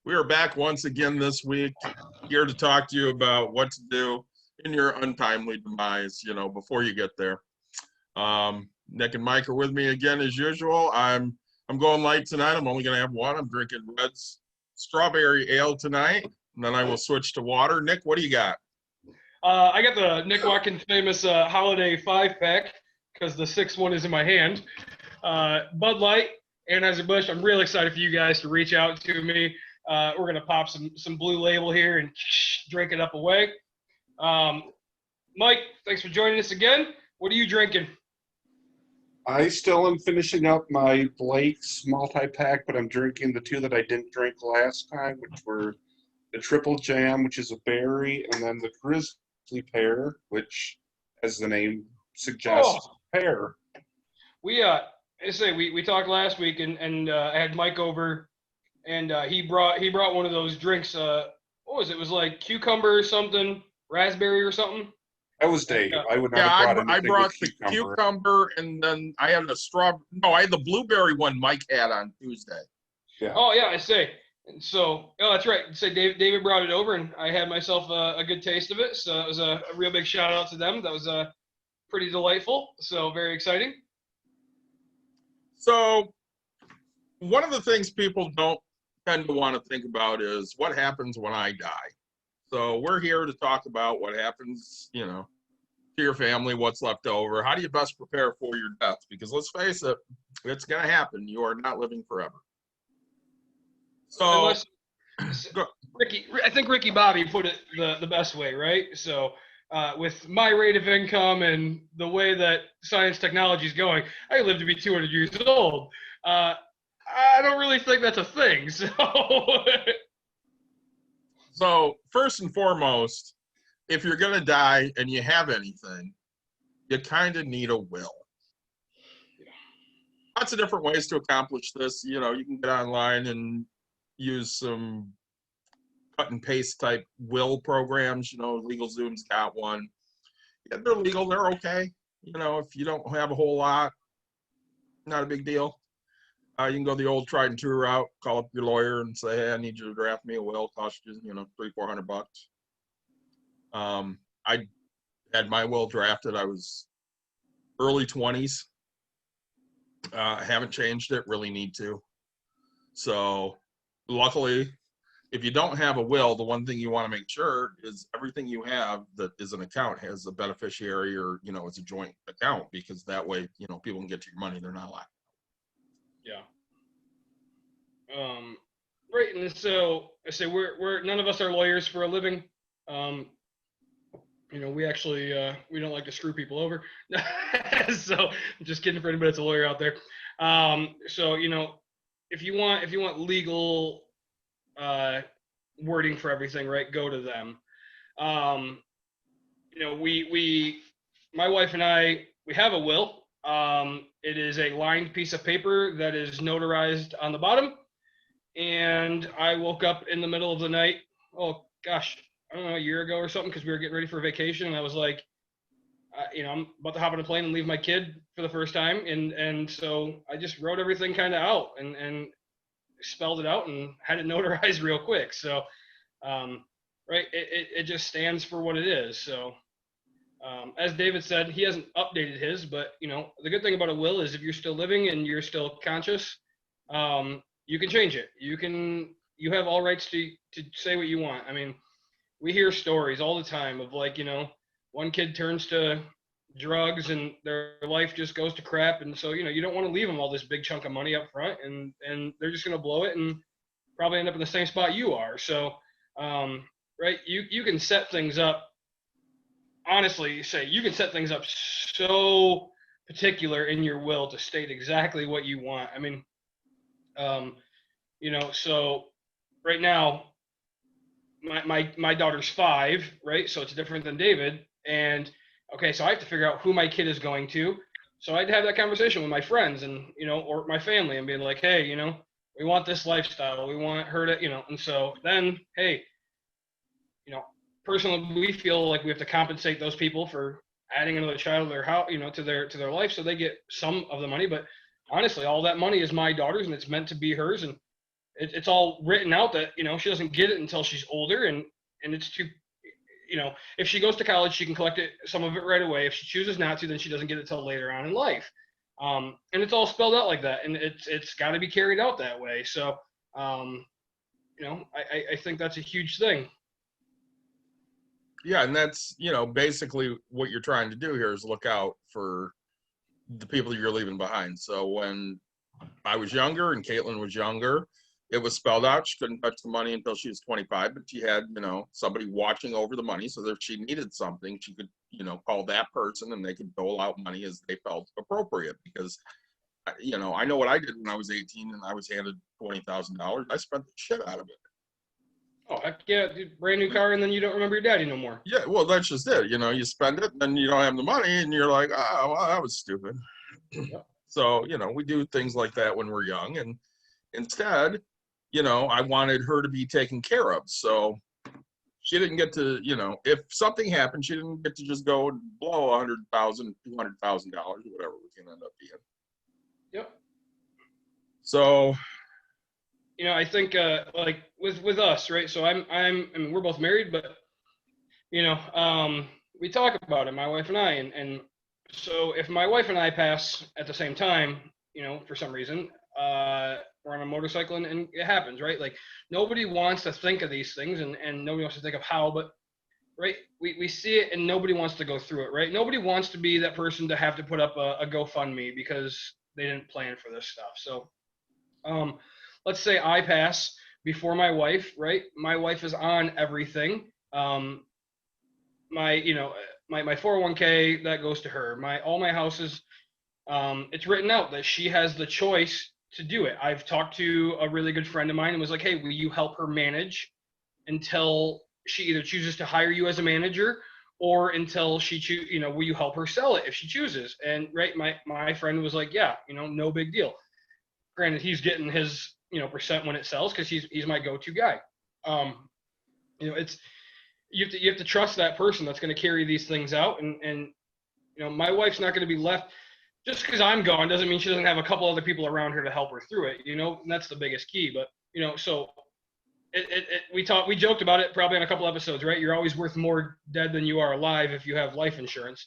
We are back once again this week, here to talk to you about what to do in your untimely demise, before you get there. Nick and Mike are with me again as usual. I'm going light tonight. I'm only going to have one. I'm drinking Red's strawberry ale tonight, and then I will switch to water. Nick, what do you got? I got the Nick Watkins famous holiday 5-pack because the sixth one is in my hand. Bud Light, Anheuser-Busch. I'm real excited for you guys to reach out to me. We're going to pop some Blue Label here and drink it up away. Mike, thanks for joining us again. What are you drinking? I still am finishing up my Blake's multi-pack, but I'm drinking the two that I didn't drink last time, which were the Triple Jam, which is a berry, and then the Grizzly Pear, which, as the name suggests, pear. We talked last week, and I had Mike over, and he brought one of those drinks. What was it? It was like cucumber or something, raspberry or something. That was Dave. I would not have brought anything. I brought with the cucumber, and then I had I had the blueberry one Mike had on Tuesday. Yeah. Oh yeah, I say. And so, that's right. Say David brought it over, and I had myself a good taste of it. So it was a real big shout out to them. That was pretty delightful. So very exciting. So one of the things people don't tend to want to think about is what happens when I die. So we're here to talk about what happens, to your family, what's left over. How do you best prepare for your death? Because let's face it, it's going to happen. You are not living forever. So, I think Ricky Bobby put it the best way, right? So with my rate of income and the way that science technology is going, I live to be 200 years old. I don't really think that's a thing. So first and foremost, if you're going to die and you have anything, you kind of need a will. Lots of different ways to accomplish this. You can get online and use some cut and paste type will programs. LegalZoom's got one. Yeah, they're legal. They're okay. If you don't have a whole lot, not a big deal. You can go the old tried and true route, call up your lawyer and say, hey, I need you to draft me a will. Cost you, $300-400. I had my will drafted. I was early 20s. Haven't changed it, really need to. So luckily, if you don't have a will, the one thing you want to make sure is everything you have that is an account has a beneficiary or, it's a joint account, because that way, people can get to your money. They're not locked. Yeah. Right, and so I say we're none of us are lawyers for a living. We actually we don't like to screw people over. So I'm just kidding for anybody that's a lawyer out there. So if you want legal wording for everything, right, go to them. We my wife and I, we have a will. It is a lined piece of paper that is notarized on the bottom. And I woke up in the middle of the night, oh gosh, I don't know, a year ago or something, because we were getting ready for vacation. And I was like, I'm about to hop on a plane and leave my kid for the first time. And so I just wrote everything kind of out and spelled it out and had it notarized real quick. So, right, it just stands for what it is. So, as David said, he hasn't updated his, but the good thing about a will is if you're still living and you're still conscious, you can change it. You have all rights to say what you want. I mean, we hear stories all the time of one kid turns to drugs and their life just goes to crap. And so, you don't want to leave them all this big chunk of money up front, and they're just going to blow it and probably end up in the same spot you are. So, right, you can set things up. Honestly, you can set things up so particular in your will to state exactly what you want. I mean, so right now, my daughter's 5, right? So it's different than David. And okay, so I have to figure out who my kid is going to. So I'd have that conversation with my friends and, or my family and be like, hey, we want this lifestyle. We want her to, and so then, hey, personally, we feel like we have to compensate those people for adding another child to their house, to their life, so they get some of the money. But honestly, all that money is my daughter's, and it's meant to be hers. And it's all written out that, she doesn't get it until she's older, and it's too, if she goes to college, she can collect some of it right away. If she chooses not to, then she doesn't get it till later on in life. And it's all spelled out like that, and it's got to be carried out that way. So, I think that's a huge thing. Yeah, and that's, basically what you're trying to do here is look out for the people you're leaving behind. So when I was younger and Caitlin was younger, it was spelled out. She couldn't touch the money until she was 25, but she had, somebody watching over the money. So that if she needed something, she could, call that person and they could dole out money as they felt appropriate. Because, I know what I did when I was 18 and I was handed $20,000. I spent the shit out of it. Oh, heck yeah, dude, brand new car, and then you don't remember your daddy no more. Yeah, well, that's just it. You spend it, and then you don't have the money, and you're like, oh, well, that was stupid. Yep. So, we do things like that when we're young. And instead, I wanted her to be taken care of. So she didn't get to, if something happened, she didn't get to just go and blow $100,000, $200,000, whatever it can end up being. Yep. So, I think like with us, right? So I mean, we're both married, but we talk about it, my wife and I, and so if my wife and I pass at the same time, for some reason, we're on a motorcycle and it happens, right? Like, nobody wants to think of these things, and nobody wants to think of how, but right, we see it and nobody wants to go through it, right? Nobody wants to be that person to have to put up a GoFundMe because they didn't plan for this stuff. So let's say I pass before my wife, right? My wife is on everything. My 401k, that goes to her. All my houses, it's written out that she has the choice to do it. I've talked to a really good friend of mine and was like, hey, will you help her manage until she either chooses to hire you as a manager, or until she will you help her sell it if she chooses? And right, my friend was like, yeah, no big deal. Granted, he's getting his percent when it sells because he's my go-to guy. It's you have to trust that person that's going to carry these things out, and my wife's not going to be left. Just because I'm gone doesn't mean she doesn't have a couple other people around her to help her through it. And that's the biggest key. But so we joked about it probably on a couple episodes, right? You're always worth more dead than you are alive if you have life insurance.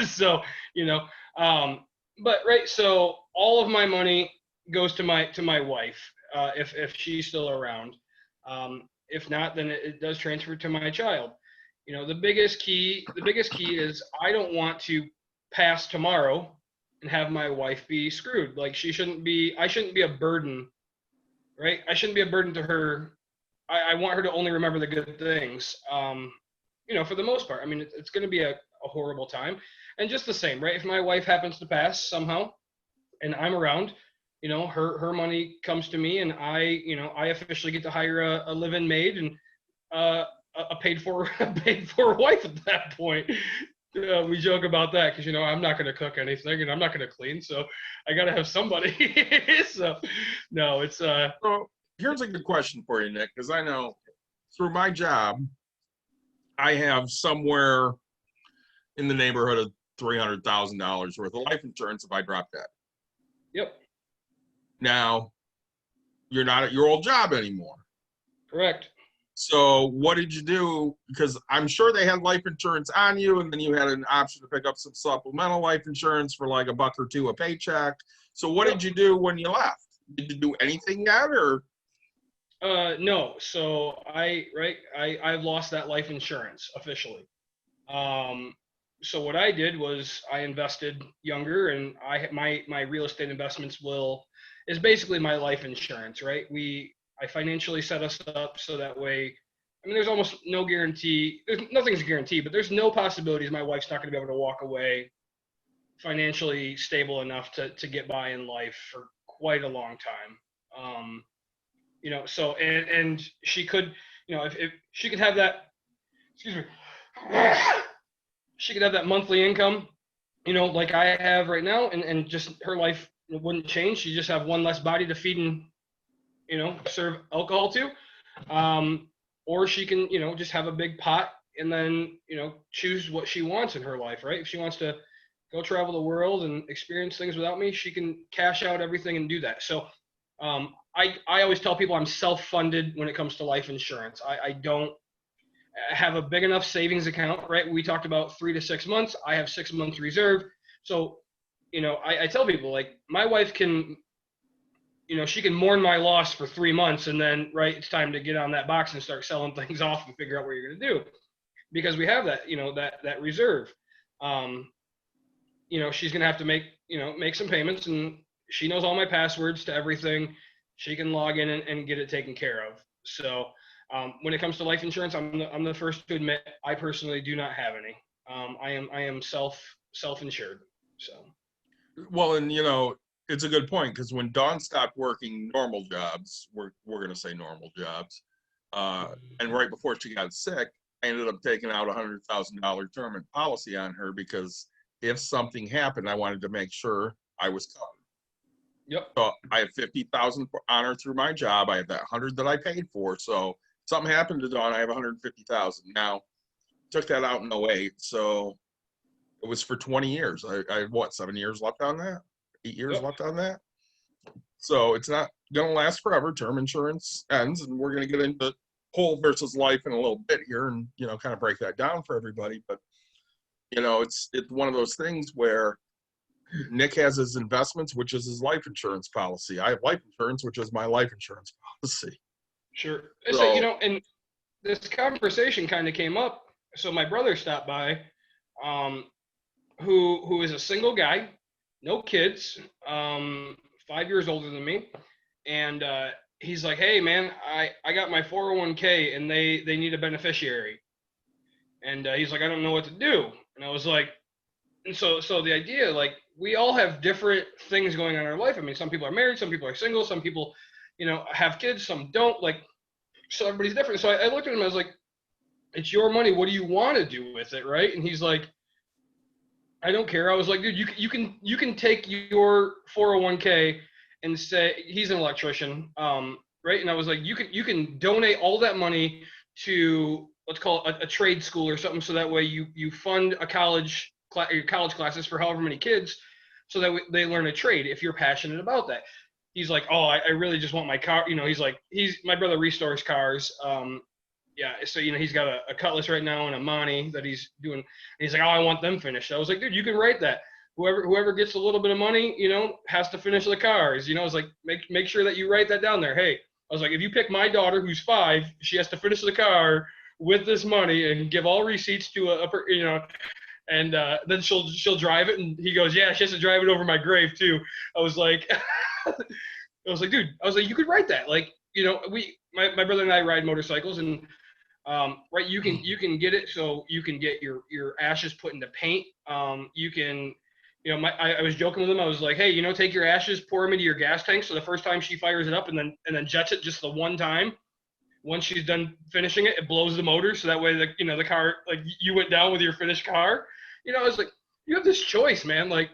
So but right, so all of my money goes to my wife, if she's still around. If not, then it does transfer to my child. The biggest key is I don't want to pass tomorrow and have my wife be screwed. Like, I shouldn't be a burden, right? I shouldn't be a burden to her. I want her to only remember the good things. For the most part, I mean, it's going to be a horrible time. And just the same, right? If my wife happens to pass somehow and I'm around, her money comes to me, and I officially get to hire a live-in maid and a paid for wife at that point. We joke about that because I'm not going to cook anything and I'm not going to clean, so I got to have somebody. So no, it's So here's a good question for you, Nick, because I know through my job, I have somewhere in the neighborhood of $300,000 worth of life insurance if I drop dead. Yep. Now, you're not at your old job anymore. Correct. So what did you do? Because I'm sure they had life insurance on you, and then you had an option to pick up some supplemental life insurance for like $1 or $2 a paycheck. So what did you do when you left? Did you do anything yet, or? No. So I've lost that life insurance officially. So what I did was I invested younger, and my real estate investments is basically my life insurance, right? I financially set us up so that way, I mean, there's almost no guarantee. Nothing's a guarantee, but there's no possibilities my wife's not going to be able to walk away financially stable enough to get by in life for quite a long time. So, and she could, if she could have that, excuse me, she could have that monthly income, like I have right now, and just her life wouldn't change. She just have one less body to feed and, serve alcohol to. Or she can, just have a big pot and then, choose what she wants in her life, right? If she wants to go travel the world and experience things without me, she can cash out everything and do that. So I always tell people I'm self-funded when it comes to life insurance. I don't have a big enough savings account, right? We talked about 3 to 6 months. I have 6 months reserve. So, I tell people, like, my wife can, she can mourn my loss for 3 months, and then, right, it's time to get on that box and start selling things off and figure out what you're going to do, because we have that, that reserve. She's going to have to make some payments, and she knows all my passwords to everything. She can log in and get it taken care of. So when it comes to life insurance, I'm the first to admit I personally do not have any. I am self-insured. So. Well, and it's a good point, because when Dawn stopped working normal jobs, we're going to say normal jobs, and right before she got sick, I ended up taking out a $100,000 term and policy on her, because if something happened, I wanted to make sure I was covered. Yep. So I have 50,000 on her through my job. I have that 100 that I paid for. So if something happened to Dawn, I have 150,000. Now, took that out in 08, so it was for 20 years. I had, 7 years left on that? 8 years Yep. left on that? So it's not going to last forever. Term insurance ends, and we're going to get into whole versus life in a little bit here, and kind of break that down for everybody. But it's one of those things where Nick has his investments, which is his life insurance policy. I have life insurance, which is my life insurance policy. Sure. So, and this conversation kind of came up. So my brother stopped by, who is a single guy, no kids, 5 years older than me, and he's like, "Hey man, I got my 401k and they need a beneficiary," and he's like, "I don't know what to do," and I was like, and so the idea, like, we all have different things going on in our life. I mean, some people are married, some people are single, some people, have kids, some don't. Like, so everybody's different. So I looked at him, I was like, "It's your money. What do you want to do with it?" Right? And he's like, "I don't care." I was like, "Dude, you can take your 401k and say," he's an electrician, right? And I was like, you can donate all that money to, let's call it a trade school or something, so that way you fund a college classes for however many kids, so that they learn a trade if you're passionate about that. He's like, "Oh, I really just want my car." My brother restores cars. Yeah, so he's got a Cutlass right now and a Monty that he's doing. And he's like, "Oh, I want them finished." I was like, "Dude, you can write that. Whoever gets a little bit of money, has to finish the cars." I was like, make sure that you write that down there. Hey, I was like, if you pick my daughter who's 5, she has to finish the car with this money and give all receipts to and then she'll drive it. And he goes, "Yeah, she has to drive it over my grave too." I was like, "Dude," I was like, "you could write that. Like, my brother and I ride motorcycles, and right, you can get it so you can get your ashes put into paint. You can, I was joking with him. I was like, "Hey, take your ashes, pour them into your gas tank. So the first time she fires it up and then jets it just the one time, once she's done finishing it, it blows the motor. So that way the car, like, you went down with your finished car." I was like, "You have this choice, man. Like,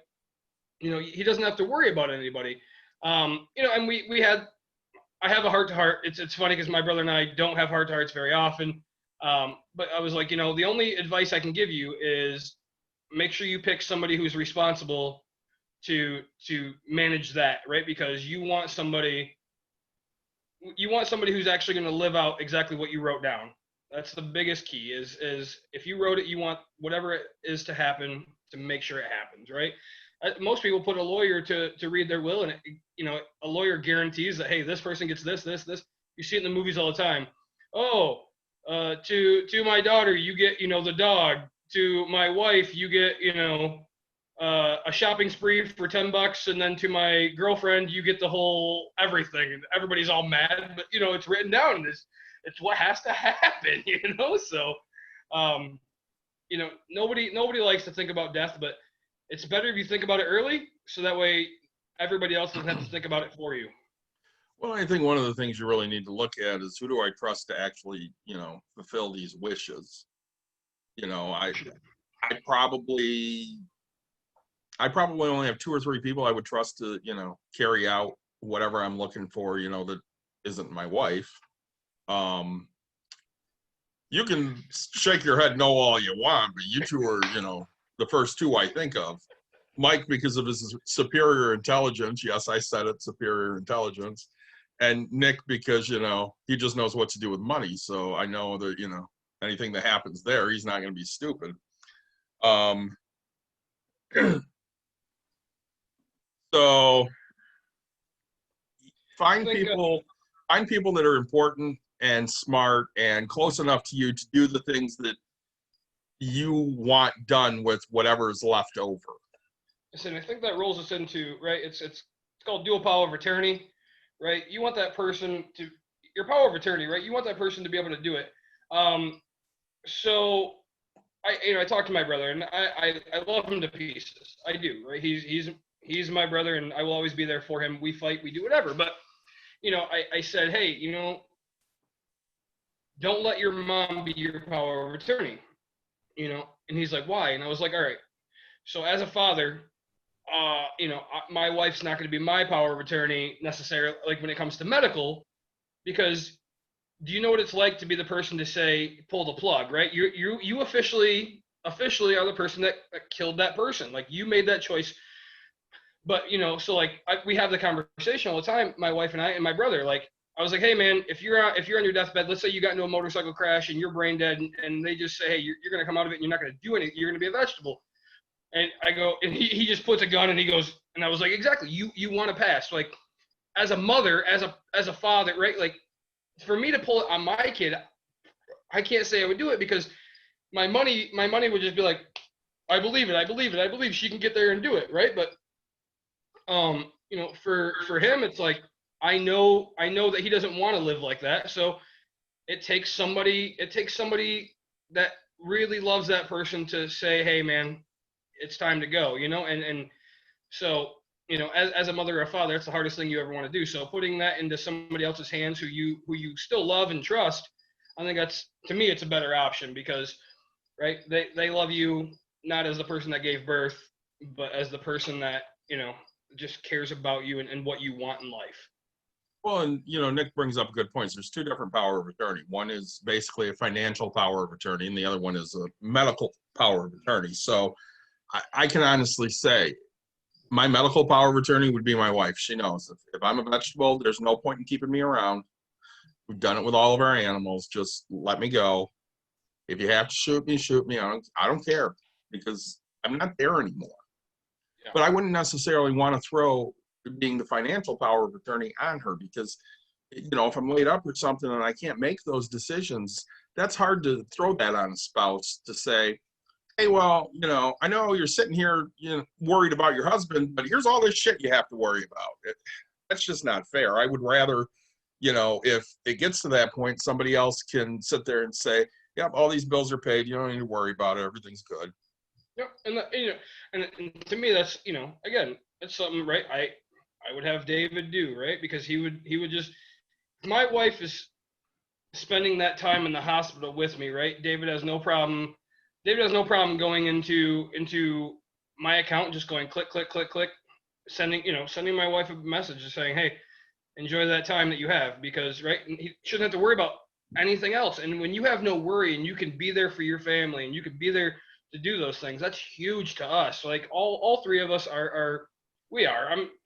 he doesn't have to worry about anybody." And I have a heart to heart. It's funny because my brother and I don't have heart to hearts very often. But I was like, the only advice I can give you is make sure you pick somebody who's responsible to manage that, right? Because you want somebody who's actually going to live out exactly what you wrote down. That's the biggest key is if you wrote it, you want whatever it is to happen to make sure it happens, right? Most people put a lawyer to read their will, and a lawyer guarantees that, hey, this person gets this. You see it in the movies all the time. "Oh, to my daughter, you get the dog. To my wife, you get a shopping spree for $10, and then to my girlfriend, you get the whole everything." And everybody's all mad, but it's written down. It's what has to happen, So, nobody likes to think about death, but it's better if you think about it early, so that way everybody else doesn't have to think about it for you. Well, I think one of the things you really need to look at is, who do I trust to actually, fulfill these wishes? I probably only have 2 or 3 people I would trust to, carry out whatever I'm looking for, that isn't my wife. You can shake your head no all you want, but you 2 are, the first 2 I think of. Mike, because of his superior intelligence. Yes, I said it, superior intelligence. And Nick, because, he just knows what to do with money. So I know that, anything that happens there, he's not going to be stupid. So find people that are important and smart and close enough to you to do the things that you want done with whatever is left over. Listen, I think that rolls us into, right, it's called dual power of attorney, right? You want that person to, your power of attorney, right? You want that person to be able to do it. So I talk to my brother, and I love him to pieces. I do, right? He's my brother, and I will always be there for him. We fight, we do whatever. But, I said, hey, don't let your mom be your power of attorney, and he's like, why? And I was like, all right. So as a father, my wife's not going to be my power of attorney necessarily, like when it comes to medical, because do you know what it's like to be the person to say, pull the plug, right? You officially are the person that killed that person. Like, you made that choice. But, so like we have the conversation all the time, my wife and I and my brother, like, I was like, hey man, if you're on your deathbed, let's say you got into a motorcycle crash and you're brain dead, and they just say, hey, you're going to come out of it and you're not going to do anything. You're going to be a vegetable. And I go, and he just puts a gun and he goes, and I was like, exactly. You want to pass. Like, as a mother, as a father, right? Like, for me to pull it on my kid, I can't say I would do it, because my money would just be like, I believe she can get there and do it, right? But for him, it's like, I know that he doesn't want to live like that. So it takes somebody that really loves that person to say, hey man, it's time to go, and so, as a mother or a father, that's the hardest thing you ever want to do. So putting that into somebody else's hands who you still love and trust, I think that's, to me, it's a better option, because, right, they love you not as the person that gave birth, but as the person that, just cares about you and what you want in life. Well, and, Nick brings up good points. There's two different power of attorney. One is basically a financial power of attorney, and the other one is a medical power of attorney. So I can honestly say my medical power of attorney would be my wife. She knows if I'm a vegetable, there's no point in keeping me around. We've done it with all of our animals. Just let me go. If you have to shoot me, shoot me. I don't care, because I'm not there anymore. Yeah. But I wouldn't necessarily want to throw being the financial power of attorney on her, because, if I'm laid up or something and I can't make those decisions, that's hard to throw that on a spouse to say, hey, well, I know you're sitting here, worried about your husband, but here's all this shit you have to worry about. That's just not fair. I would rather, if it gets to that point, somebody else can sit there and say, yep, all these bills are paid. You don't need to worry about it. Everything's good. Yep. And to me, that's, again, it's something, right? I would have David do, right? Because he would just, my wife is spending that time in the hospital with me, right? David has no problem going into my account, just going click, click, click, click, sending my wife a message just saying, hey, enjoy that time that you have, because, right, he shouldn't have to worry about anything else. And when you have no worry and you can be there for your family and you can be there to do those things, that's huge to us. Like, all three of us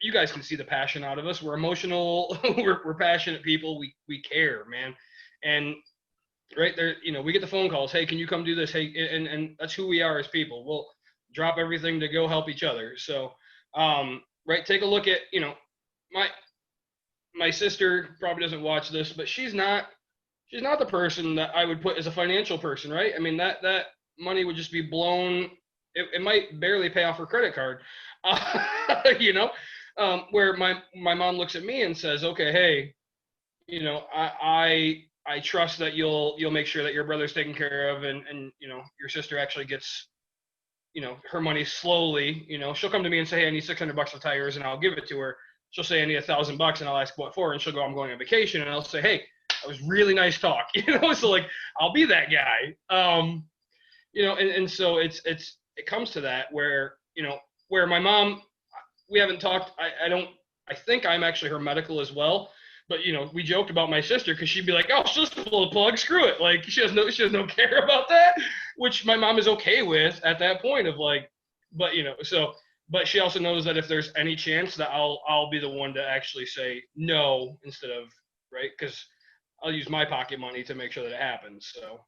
you guys can see the passion out of us. We're emotional. we're passionate people. We care, man. And right there, we get the phone calls. Hey, can you come do this? Hey, and that's who we are as people. We'll drop everything to go help each other. So, right, take a look at, my sister probably doesn't watch this, but she's not the person that I would put as a financial person, right? I mean, that money would just be blown. It might barely pay off her credit card, where my mom looks at me and says, okay, hey, I trust that you'll make sure that your brother's taken care of, and your sister actually gets, her money slowly. She'll come to me and say, hey, I need $600 for tires, and I'll give it to her. She'll say, I need $1,000, and I'll ask what for, and she'll go, I'm going on vacation, and I'll say, hey, that was really nice talk, so like, I'll be that guy. And so it comes to that where my mom, we haven't talked. I think I'm actually her medical as well. But we joked about my sister, because she'd be like, "Oh, she'll just pull the plug, screw it." Like, she has no care about that, which my mom is okay with at that point of like, but so but she also knows that if there's any chance that I'll be the one to actually say no instead of right, because I'll use my pocket money to make sure that it happens. So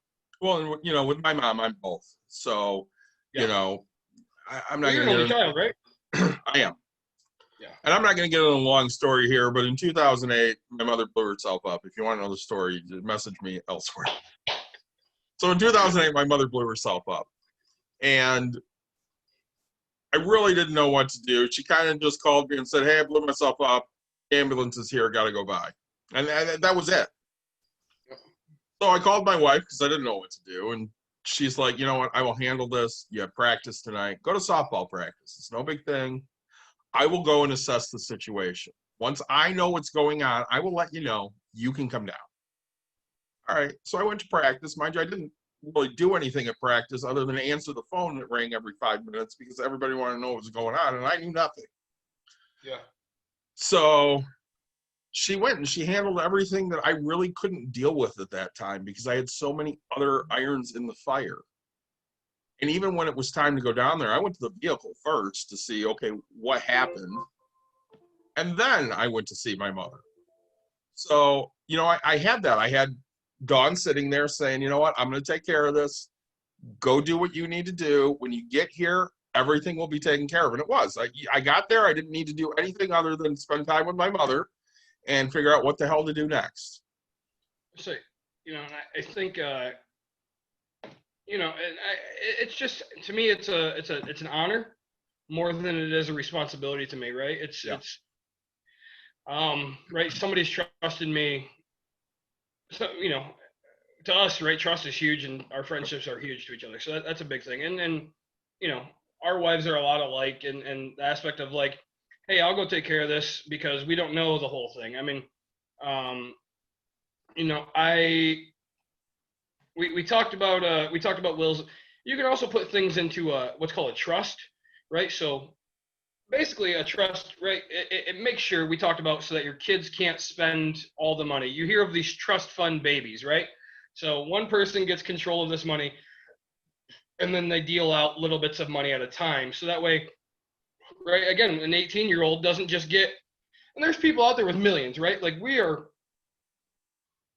Well, and you know, with my mom, I'm both. So, you yeah, know, I'm not well, you're going an to only get child, right? I am. Yeah. And I'm not going to get into a long story here, but in 2008, my mother blew herself up. If you want to know the story, message me elsewhere. So in 2008, my mother blew herself up. And I really didn't know what to do. She kind of just called me and said, hey, I blew myself up. Ambulance is here. Got to go by. And that was it. So I called my wife because I didn't know what to do. And she's like, you know what? I will handle this. You have practice tonight. Go to softball practice. It's no big thing. I will go and assess the situation. Once I know what's going on, I will let you know. You can come down. All right. So I went to practice. Mind you, I didn't really do anything at practice other than answer the phone that rang every 5 minutes because everybody wanted to know what was going on, and I knew nothing. Yeah. So she went and she handled everything that I really couldn't deal with at that time because I had so many other irons in the fire. And even when it was time to go down there, I went to the vehicle first to see, okay, what happened. And then I went to see my mother. So, you know, I had that. I had Dawn sitting there saying, you know what, I'm going to take care of this. Go do what you need to do. When you get here, everything will be taken care of. And it was. I got there. I didn't need to do anything other than spend time with my mother and figure out what the hell to do next. So, you know, I think, you know, it's just, to me, it's an honor more than it is a responsibility to me, right? Yeah. Right. Somebody's trusted me. So, you know, to us, right, trust is huge and our friendships are huge to each other. So that's a big thing. And, you know, our wives are a lot alike and the aspect of like, hey, I'll go take care of this because we don't know the whole thing. I mean, you know, we talked about wills. You can also put things into what's called a trust, right? So basically a trust, right? It makes sure we talked about so that your kids can't spend all the money. You hear of these trust fund babies, right? So one person gets control of this money and then they deal out little bits of money at a time. So that way, right, again, an 18-year-old doesn't just get, and there's people out there with millions, right? Like we are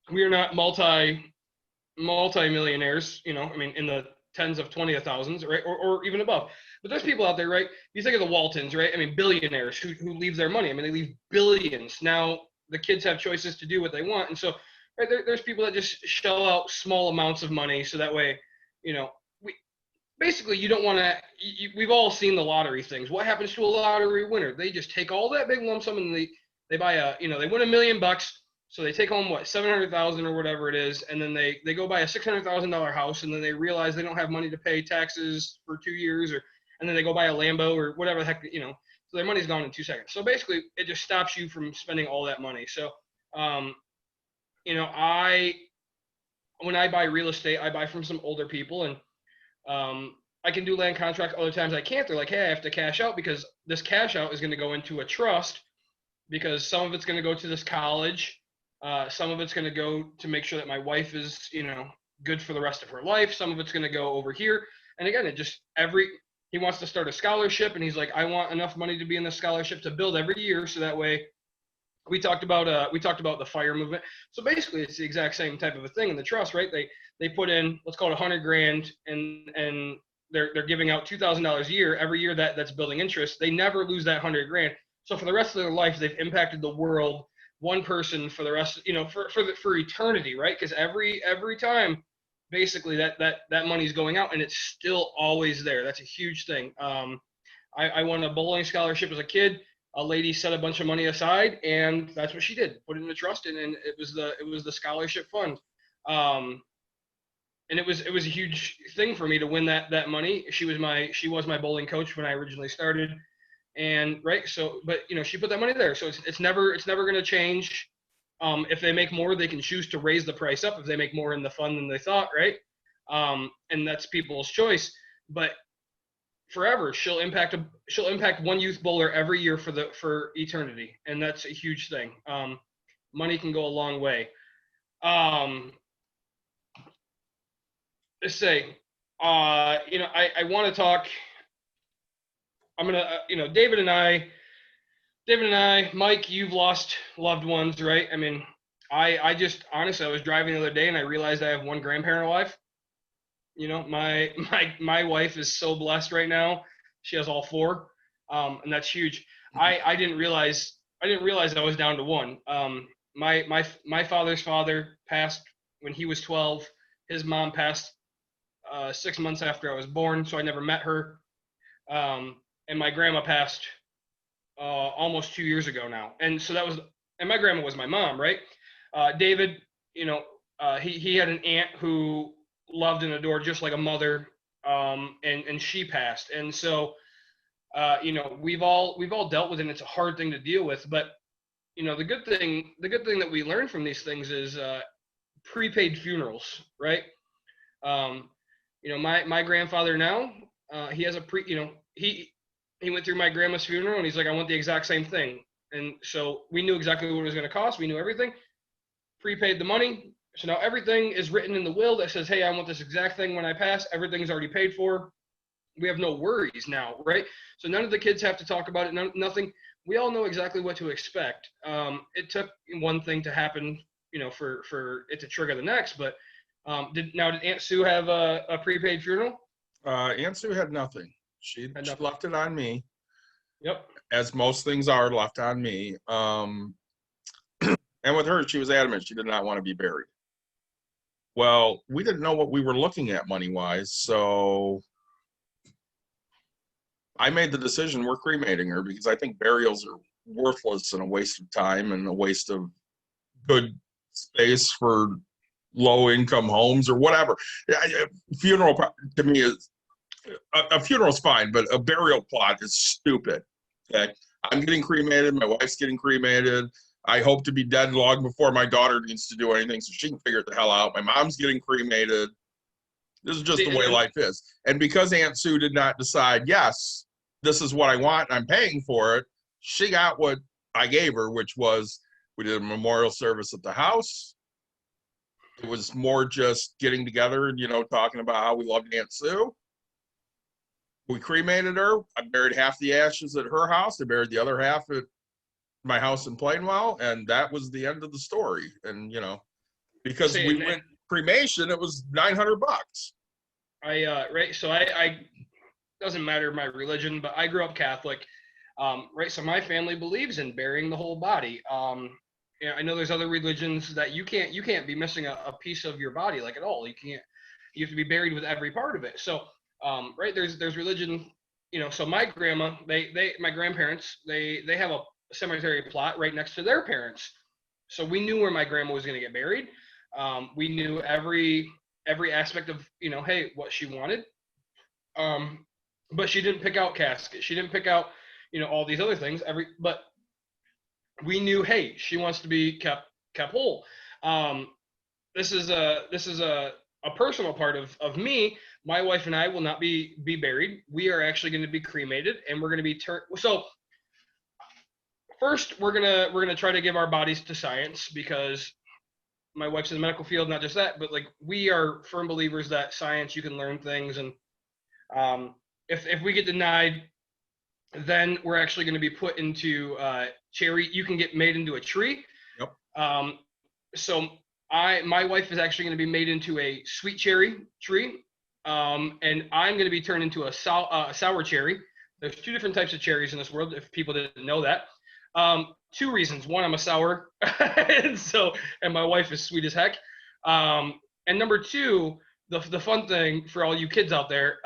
not multi-millionaires, you know, I mean, in the tens of 20 of thousands, right? Or even above. But there's people out there, right? You think of the Waltons, right? I mean, billionaires who leave their money. I mean, they leave billions. Now the kids have choices to do what they want. And so, right, there's people that just shell out small amounts of money. So that way, you know, basically you don't want to, we've all seen the lottery things. What happens to a lottery winner? They just take all that big lump sum and they buy they win $1 million. So they take home what 700,000 or whatever it is, and then they go buy a $600,000 house, and then they realize they don't have money to pay taxes for 2 years, and then they go buy a Lambo or whatever the heck, you know. So their money's gone in 2 seconds. So basically, it just stops you from spending all that money. So, you know, when I buy real estate, I buy from some older people, and I can do land contract. Other times I can't. They're like, hey, I have to cash out because this cash out is going to go into a trust because some of it's going to go to this college. Some of it's going to go to make sure that my wife is, you know, good for the rest of her life. Some of it's going to go over here. And again, he wants to start a scholarship and he's like, I want enough money to be in the scholarship to build every year. So that way we talked about the fire movement. So basically it's the exact same type of a thing in the trust, right? They put in, let's call it $100,000 and they're giving out $2,000 a year every year that's building interest. They never lose that $100,000. So for the rest of their life, they've impacted the world, one person for the rest, you know, for eternity, right? Because every time, basically that money's going out and it's still always there. That's a huge thing. I won a bowling scholarship as a kid. A lady set a bunch of money aside, and that's what she did. Put it in a trust, and it was the scholarship fund. And it was a huge thing for me to win that money. She was my bowling coach when I originally started. And right, so but you know, she put that money there, so it's never going to change. If they make more, they can choose to raise the price up if they make more in the fund than they thought, right? And that's people's choice. But forever, she'll impact one youth bowler every year for eternity, and that's a huge thing. Money can go a long way. Let's say, you know, I want to talk. I'm gonna, David and I, Mike, you've lost loved ones, right? I mean, I just honestly, I was driving the other day and I realized I have one grandparent alive. My wife is so blessed right now. She has all four, and that's huge. I didn't realize I was down to one. My father's father passed when he was 12. His mom passed 6 months after I was born, so I never met her. And my grandma passed almost 2 years ago now. And my grandma was my mom, right? David, he had an aunt who loved and adored just like a mother, and she passed. And so, we've all dealt with it, and it's a hard thing to deal with. But the good thing that we learn from these things is prepaid funerals, right? Um, my grandfather now, he has a he went through my grandma's funeral, and he's like, I want the exact same thing. And so we knew exactly what it was going to cost. We knew everything, prepaid the money. So now everything is written in the will that says, hey, I want this exact thing when I pass. Everything's already paid for. We have no worries now, right? So none of the kids have to talk about it. Nothing. We all know exactly what to expect. It took one thing to happen, for it to trigger the next. But did Aunt Sue have a prepaid funeral? Aunt Sue had nothing. She left it on me. Yep. As most things are left on me. And with her, she was adamant she did not want to be buried. Well, we didn't know what we were looking at money-wise, so I made the decision we're cremating her because I think burials are worthless and a waste of time and a waste of good space for low-income homes or whatever. Funeral to me is a funeral's fine, but a burial plot is stupid. Okay, I'm getting cremated. My wife's getting cremated. I hope to be dead long before my daughter needs to do anything, so she can figure it the hell out. My mom's getting cremated. This is just the way life is. And because Aunt Sue did not decide, yes, this is what I want, and I'm paying for it, she got what I gave her, which was we did a memorial service at the house. It was more just getting together and, talking about how we loved Aunt Sue. We cremated her. I buried half the ashes at her house. I buried the other half at my house in Plainwell, and that was the end of the story. And because we went cremation, it was $900. Right. So I doesn't matter my religion, but I grew up Catholic. Right. So my family believes in burying the whole body. I know there's other religions that you can't be missing a piece of your body like at all. You have to be buried with every part of it. So right, there's religion, so my grandparents, they have a cemetery plot right next to their parents. So we knew where my grandma was going to get buried. We knew every aspect of, hey, what she wanted. But she didn't pick out casket. She didn't pick out, all these other things. But we knew, hey, she wants to be kept whole. This is a personal part of me. My wife and I will not be buried. We are actually going to be cremated, and we're going to be turned. So first, we're gonna try to give our bodies to science, because my wife's in the medical field. Not just that, but like, we are firm believers that science, you can learn things, and if we get denied, then we're actually going to be put into cherry. You can get made into a tree. Yep. So my wife is actually going to be made into a sweet cherry tree, and I'm going to be turned into a sour cherry. There's two different types of cherries in this world, if people didn't know that. Two reasons. One, I'm a sour, and my wife is sweet as heck. And number two, the fun thing for all you kids out there,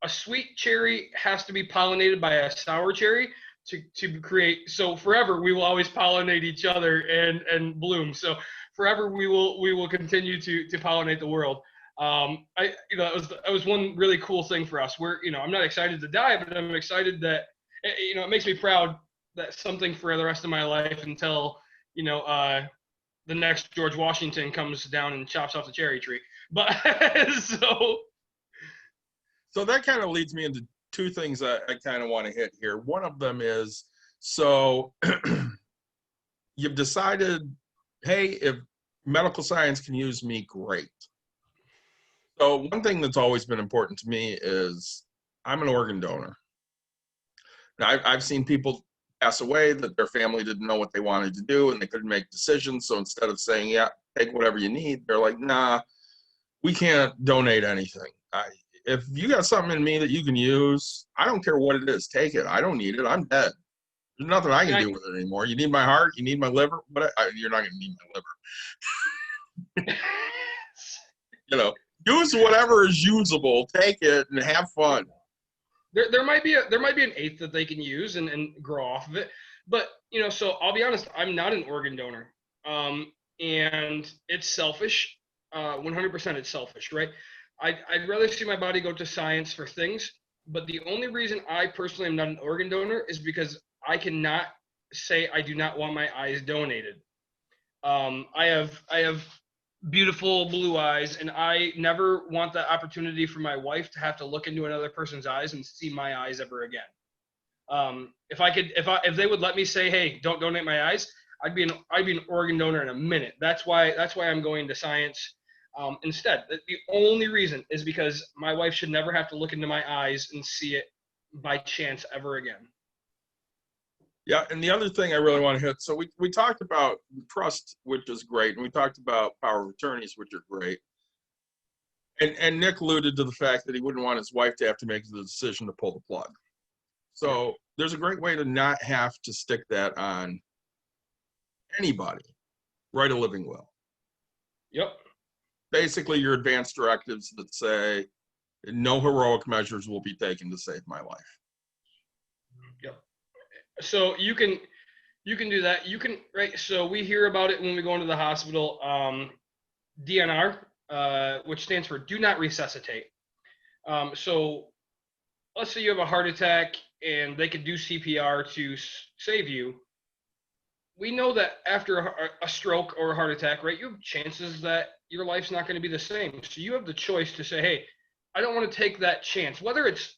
a sweet cherry has to be pollinated by a sour cherry to create. So forever we will always pollinate each other and bloom. So forever we will continue to pollinate the world. That was one really cool thing for us. I'm not excited to die, but I'm excited that, it makes me proud that something for the rest of my life, until, the next George Washington comes down and chops off the cherry tree. But So that kind of leads me into two things I kind of want to hit here. One of them is, so you've decided, hey, if medical science can use me, great. So one thing that's always been important to me is I'm an organ donor. I've seen people pass away that their family didn't know what they wanted to do and they couldn't make decisions. So instead of saying, yeah, take whatever you need, they're like, nah, we can't donate anything. If you got something in me that you can use, I don't care what it is, take it. I don't need it. I'm dead. There's nothing I can do with it anymore. You need my heart, you need my liver, but you're not going to need my liver. Use whatever is usable, take it and have fun. There might be an eighth that they can use and grow off of it, but so I'll be honest, I'm not an organ donor, and it's selfish, 100% it's selfish, right? I'd rather see my body go to science for things, but the only reason I personally am not an organ donor is because I cannot say I do not want my eyes donated. I have beautiful blue eyes, and I never want the opportunity for my wife to have to look into another person's eyes and see my eyes ever again. If they would let me say, hey, don't donate my eyes, I'd be an organ donor in a minute. That's why I'm going to science instead. The only reason is because my wife should never have to look into my eyes and see it by chance ever again. Yeah, and the other thing I really want to hit, so we talked about trust, which is great, and we talked about power of attorneys, which are great. And Nick alluded to the fact that he wouldn't want his wife to have to make the decision to pull the plug. So there's a great way to not have to stick that on anybody. Write a living will. Yep. Basically, your advance directives that say no heroic measures will be taken to save my life. Yep. So you can do that. You can, right? So we hear about it when we go into the hospital. DNR, which stands for do not resuscitate. So let's say you have a heart attack and they could do CPR to save you. We know that after a stroke or a heart attack, right, you have chances that your life's not going to be the same. So you have the choice to say, hey, I don't want to take that chance. Whether it's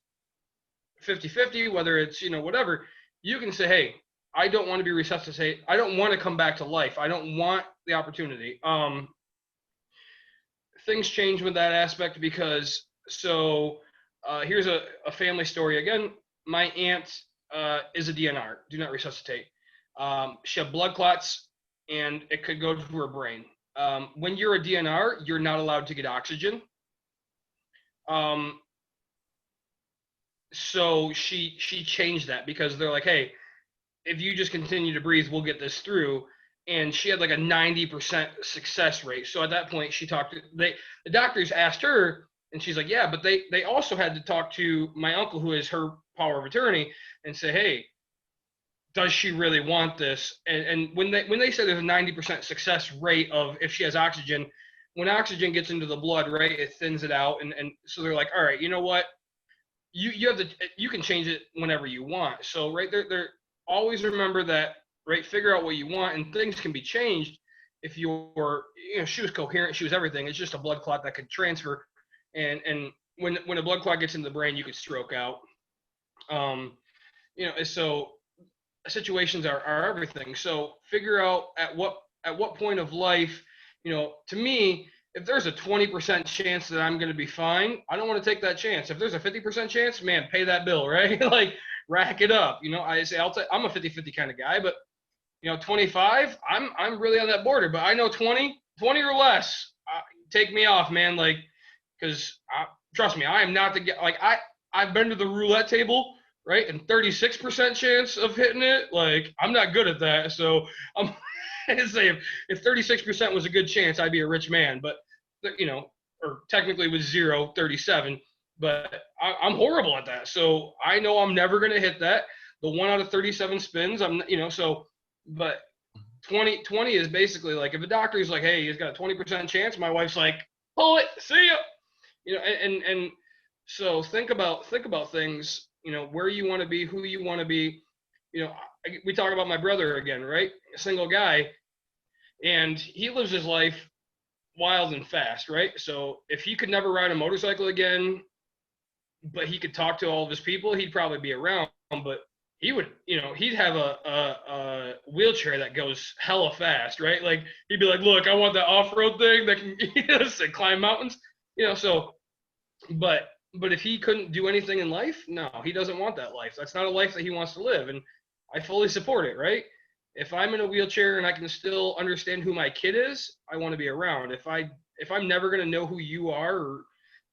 50-50, whether it's, whatever, you can say, hey, I don't want to be resuscitated. I don't want to come back to life. I don't want the opportunity. Things change with that aspect because, here's a family story again. My aunt is a DNR, do not resuscitate. She had blood clots and it could go to her brain. When you're a DNR, you're not allowed to get oxygen. So she changed that because they're like, hey, if you just continue to breathe, we'll get this through. And she had like a 90% success rate. So at that point, the doctors asked her, and she's like, yeah, but they also had to talk to my uncle, who is her power of attorney, and say, hey, does she really want this? And when they say there's a 90% success rate of if she has oxygen, when oxygen gets into the blood, right, it thins it out. And so they're like, all right, you know what? You can change it whenever you want. So right there, always remember that, right? Figure out what you want, and things can be changed if she was coherent, she was everything. It's just a blood clot that could transfer, and when a blood clot gets into the brain, you could stroke out. So situations are everything. So figure out at what point of life, to me, if there's a 20% chance that I'm going to be fine, I don't want to take that chance. If there's a 50% chance, man, pay that bill, right? Like rack it up. I say I'm a 50-50 kind of guy, but 25, I'm really on that border. But I know 20 or less, take me off, man. Like, because trust me, I am not the guy. Like I've been to the roulette table, right, and 36% chance of hitting it. Like I'm not good at that, so I'm. I say if 36% was a good chance, I'd be a rich man. But or technically it was 37. But I'm horrible at that. So I know I'm never gonna hit that. The 1 out of 37 spins, but 20 is basically like if a doctor is like, hey, he's got a 20% chance, my wife's like, pull it, see ya. And so think about things, where you want to be, who you want to be. We talk about my brother again, right? A single guy, and he lives his life wild and fast, right? So if he could never ride a motorcycle again, but he could talk to all of his people, he'd probably be around. But he would, he'd have a wheelchair that goes hella fast, right? Like he'd be like, look, I want that off-road thing that can climb mountains, so, but But if he couldn't do anything in life, no, he doesn't want that life. That's not a life that he wants to live. And I fully support it, right? If I'm in a wheelchair and I can still understand who my kid is, I want to be around. If I'm never gonna know who you are, or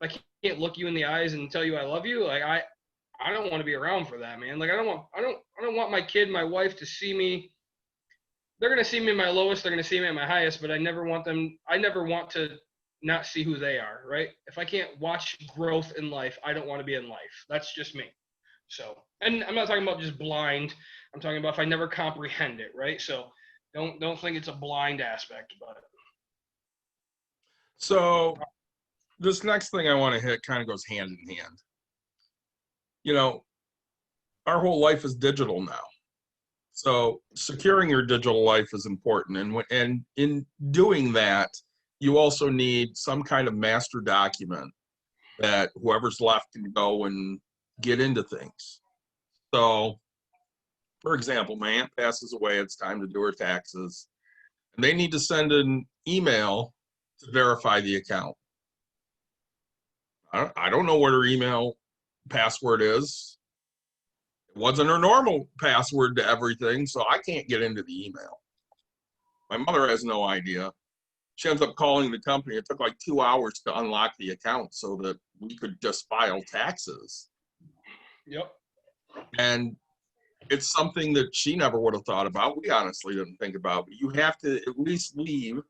if I can't look you in the eyes and tell you I love you, like I don't want to be around for that, man. Like I don't want my kid, my wife to see me. They're gonna see me at my lowest, they're gonna see me at my highest, but I never want to not see who they are, right? If I can't watch growth in life, I don't want to be in life. That's just me. So, and I'm not talking about just blind. I'm talking about if I never comprehend it, right? So, don't think it's a blind aspect, but So this next thing I want to hit kind of goes hand in hand. You know, our whole life is digital now. So securing your digital life is important. And in doing that, you also need some kind of master document that whoever's left can go and get into things. So, for example, my aunt passes away, it's time to do her taxes, and they need to send an email to verify the account. I don't know what her email password is. It wasn't her normal password to everything, so I can't get into the email. My mother has no idea. She ends up calling the company. It took like 2 hours to unlock the account so that we could just file taxes. yep. And it's something that she never would have thought about. We honestly didn't think about. But you have to at least leave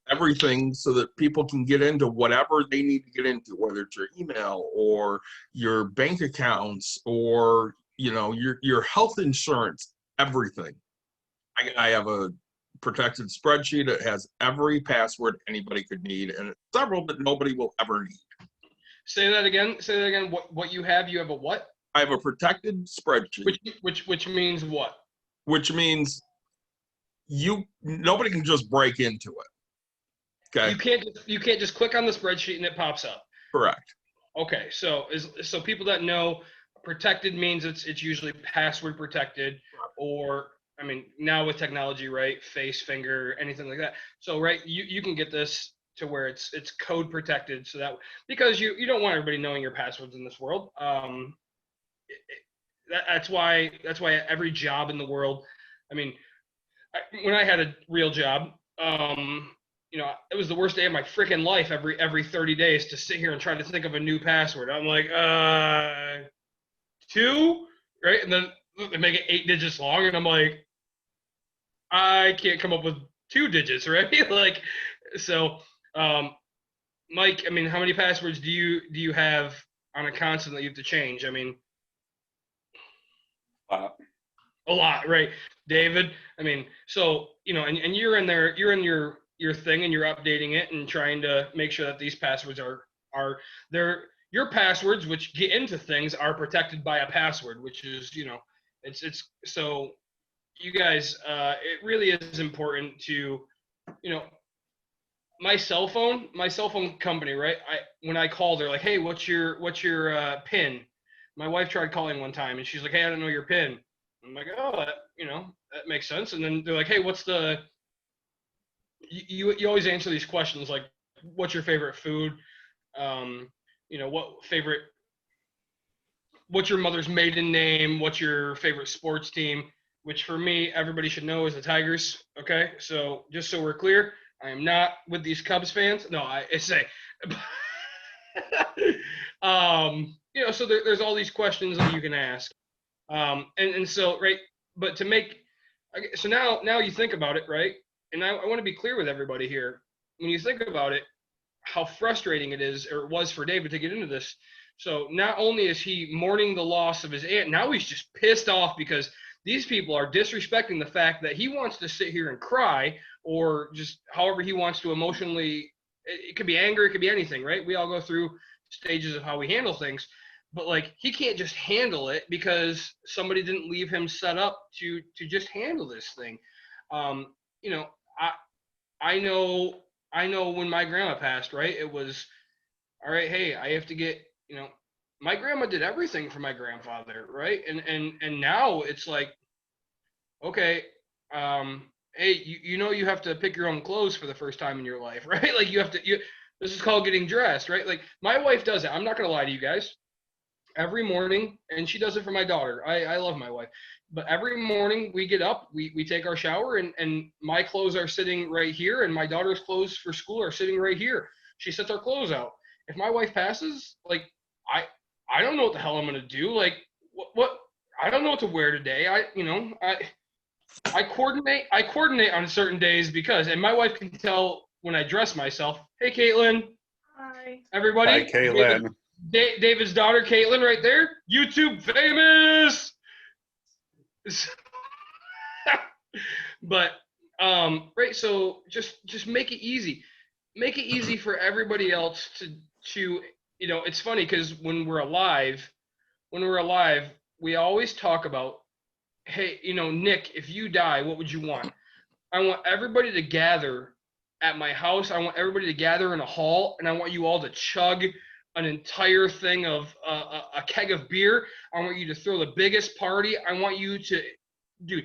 everything so that people can get into whatever they need to get into, whether it's your email or your bank accounts or your health insurance, everything. I have a protected spreadsheet that has every password anybody could need, and several that nobody will ever need. Say that again. Say that again. What you have? You have a what? I have a protected spreadsheet, Which means what? which means nobody can just break into it. Okay. You can't just click on the spreadsheet and it pops up. Correct. Okay, so people that know, protected means it's usually password protected, or I mean now with technology, right? Face, finger, anything like that. So right, you can get this to where it's code protected, so that because you don't want everybody knowing your passwords in this world. That's why every job in the world. I mean, when I had a real job, it was the worst day of my freaking life every 30 days to sit here and try to think of a new password. I'm like, 2, right? And then they make it 8 digits long, and I'm like, I can't come up with 2 digits, right? Like, so, Mike, I mean, how many passwords do you have on a constant that you have to change? I mean, a lot, right? David, I mean, so, and you're in there, you're in your thing and you're updating it and trying to make sure that these passwords are your passwords, which get into things, are protected by a password, which is, it's so you guys, it really is important to, my cell phone company, right? When I called, they're like, hey, what's your PIN? My wife tried calling one time and she's like, hey, I don't know your PIN. I'm like, oh, that makes sense. And then they're like, hey, what's the, you always answer these questions like, what's your favorite food? What's your mother's maiden name? What's your favorite sports team? Which for me, everybody should know is the Tigers. Okay. So just so we're clear, I am not with these Cubs fans. No, I say, so there's all these questions that you can ask. And so, right. But so now you think about it, right? And I want to be clear with everybody here. When you think about it, how frustrating it is, or it was for David to get into this. So not only is he mourning the loss of his aunt, now he's just pissed off because these people are disrespecting the fact that he wants to sit here and cry, or just however he wants to emotionally. It could be anger, it could be anything, right? We all go through stages of how we handle things. But like, he can't just handle it because somebody didn't leave him set up to just handle this thing. I know when my grandma passed, right? It was, all right, hey, I have to get, my grandma did everything for my grandfather, right? And now it's like, okay, hey, you have to pick your own clothes for the first time in your life, right? Like you have to, This is called getting dressed, right? Like my wife does it. I'm not gonna lie to you guys. Every morning, and she does it for my daughter. I love my wife. But every morning we get up, we take our shower, and my clothes are sitting right here, and my daughter's clothes for school are sitting right here. She sets our clothes out. If my wife passes, like I I don't know what the hell I'm gonna do. Like what I don't know what to wear today. I coordinate on certain days because, and my wife can tell when I dress myself. Hey, Caitlin. Hi. Everybody. Hi, Kaylin. David's daughter, Caitlin, right there. YouTube famous. But right. So just make it easy. Make it easy for everybody else to It's funny because when we're alive, we always talk about, hey, Nick, if you die, what would you want? I want everybody to gather at my house. I want everybody to gather in a hall, and I want you all to chug an entire thing of a keg of beer. I want you to throw the biggest party. I want you to do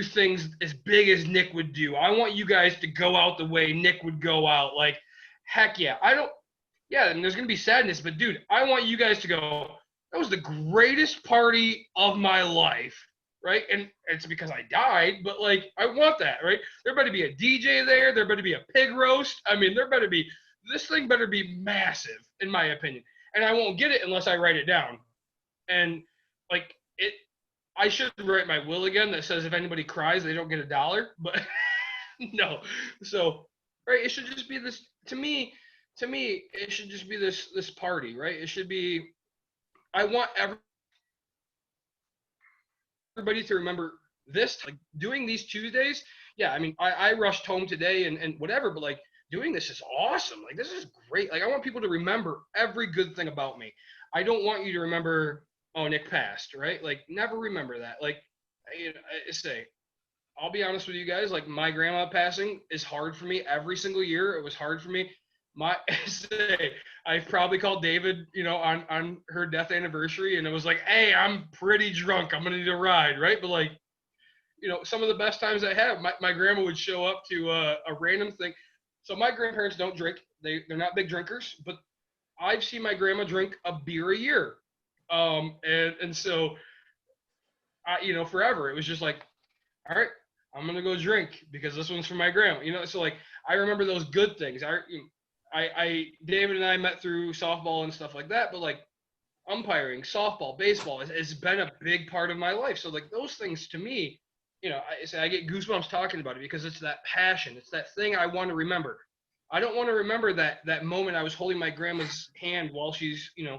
things as big as Nick would do. I want you guys to go out the way Nick would go out. Like, heck yeah. Yeah, and there's going to be sadness, but dude, I want you guys to go, that was the greatest party of my life, right? And it's because I died, but like, I want that, right? There better be a DJ there. There better be a pig roast. I mean, this thing better be massive, in my opinion. And I won't get it unless I write it down. And like, I should write my will again that says if anybody cries, they don't get $1, but no. So, right, it should just be this, to me, it should just be this party, right? It should be, I want everybody to remember this, like doing these Tuesdays. Yeah, I mean, I rushed home today and whatever, but like doing this is awesome. Like, this is great. Like, I want people to remember every good thing about me. I don't want you to remember, oh, Nick passed, right? Like, never remember that. Like, I'll be honest with you guys, like, my grandma passing is hard for me every single year. It was hard for me. I probably called David, on her death anniversary, and it was like, hey, I'm pretty drunk. I'm going to need a ride, right? But like, some of the best times I have, my grandma would show up to a random thing. So my grandparents don't drink. They're not big drinkers, but I've seen my grandma drink a beer a year. And so, forever, it was just like, all right, I'm going to go drink because this one's for my grandma, so like, I remember those good things. David and I met through softball and stuff like that, but like umpiring, softball, baseball has been a big part of my life. So like those things to me, I get goosebumps talking about it because it's that passion. It's that thing I want to remember. I don't want to remember that moment I was holding my grandma's hand while she's, and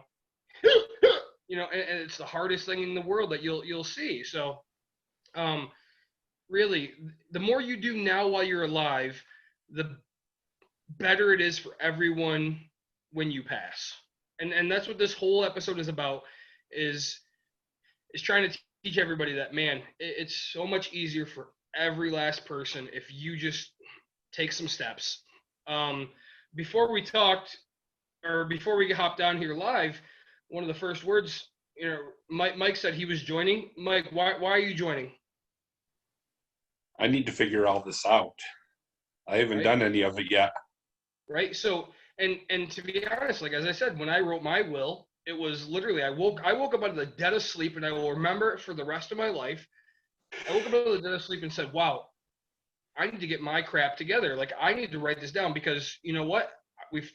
it's the hardest thing in the world that you'll see. So, really, the more you do now while you're alive, the better it is for everyone when you pass. And that's what this whole episode is about, is trying to teach everybody that, man, it's so much easier for every last person if you just take some steps. Before we hopped on here live, one of the first words, Mike said he was joining. Mike, why are you joining? I need to figure all this out. I haven't done any of it yet. Right. So, and to be honest, like, as I said, when I wrote my will, it was literally, I woke up out of the dead of sleep, and I will remember it for the rest of my life. I woke up out of the dead of sleep and said, wow, I need to get my crap together. Like, I need to write this down because you know what?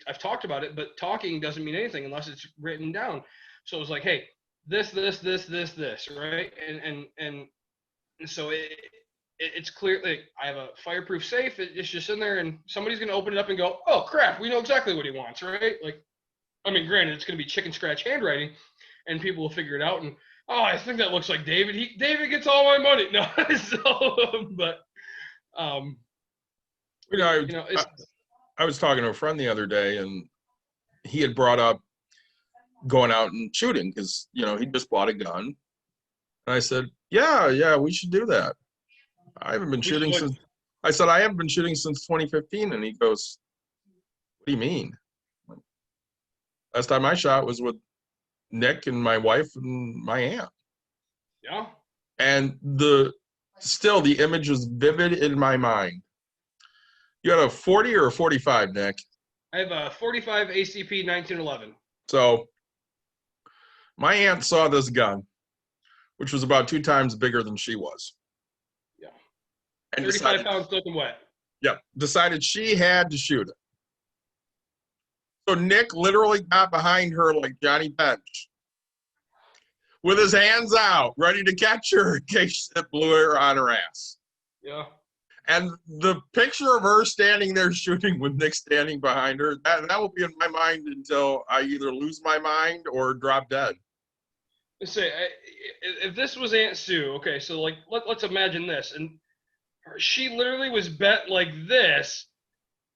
I've talked about it, but talking doesn't mean anything unless it's written down. So it was like, hey, this, right? And so it's clear. Like, I have a fireproof safe. It's just in there, and somebody's gonna open it up and go, oh crap, we know exactly what he wants, right? Like, I mean, granted, it's gonna be chicken scratch handwriting, and people will figure it out. And oh, I think that looks like David. David gets all my money. No, so, but I was talking to a friend the other day, and he had brought up going out and shooting because he just bought a gun. And I said, yeah, we should do that. I haven't been shooting since. I said I haven't been shooting since 2015, and he goes, "What do you mean?" Last time I shot was with Nick and my wife and my aunt. Yeah. And the image was vivid in my mind. You had a 40 or a 45, Nick? I have a 45 ACP 1911. So my aunt saw this gun, which was about 2 times bigger than she was. Yeah. And 35 pounds soaking wet. decided she had to shoot it. So Nick literally got behind her like Johnny Bench with his hands out, ready to catch her in case it blew her on her ass. Yeah. And the picture of her standing there shooting with Nick standing behind her, that will be in my mind until I either lose my mind or drop dead. Let's say, if this was Aunt Sue, okay, so like, let's imagine this. And she literally was bent like this.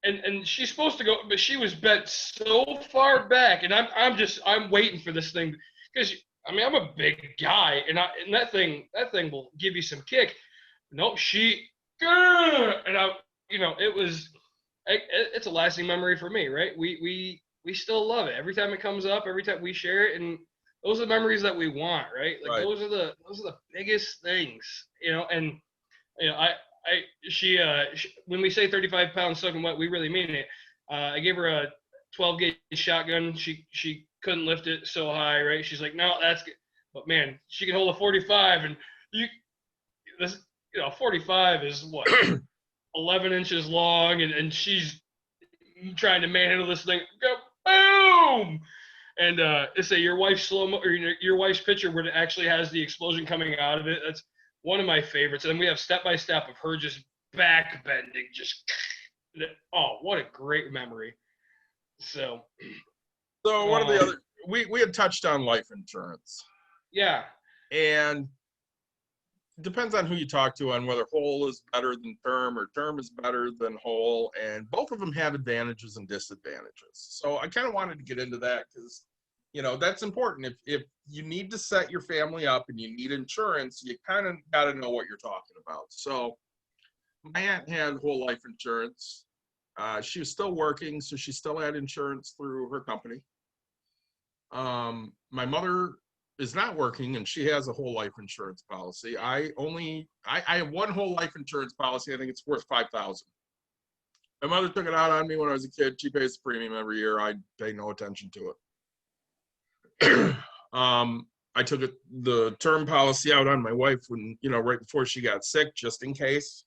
And she's supposed to go, but she was bent so far back, and I'm waiting for this thing because I mean I'm a big guy, and that thing will give you some kick. No, and it's a lasting memory for me, right? We still love it every time it comes up, every time we share it, and those are the memories that we want, right? Like Right. those are the biggest things, and she when we say 35 pounds soaking wet, we really mean it. I gave her a 12 gauge shotgun. She couldn't lift it so high, right? She's like, no, that's good. But man, she can hold a 45, and 45 is what 11 inches long, and she's trying to manhandle this thing. Go boom! And let's say your wife's slow-mo or your wife's picture where it actually has the explosion coming out of it. That's one of my favorites. And we have step-by-step of her just back bending, just what a great memory. So one of the other we had touched on life insurance. Yeah. And it depends on who you talk to on whether whole is better than term or term is better than whole. And both of them have advantages and disadvantages. So I kind of wanted to get into that because, that's important. If you need to set your family up and you need insurance, you kind of got to know what you're talking about. So my aunt had whole life insurance. She was still working, so she still had insurance through her company. My mother is not working and she has a whole life insurance policy. I have one whole life insurance policy. I think it's worth $5,000. My mother took it out on me when I was a kid. She pays the premium every year. I pay no attention to it. I took the term policy out on my wife when, right before she got sick, just in case.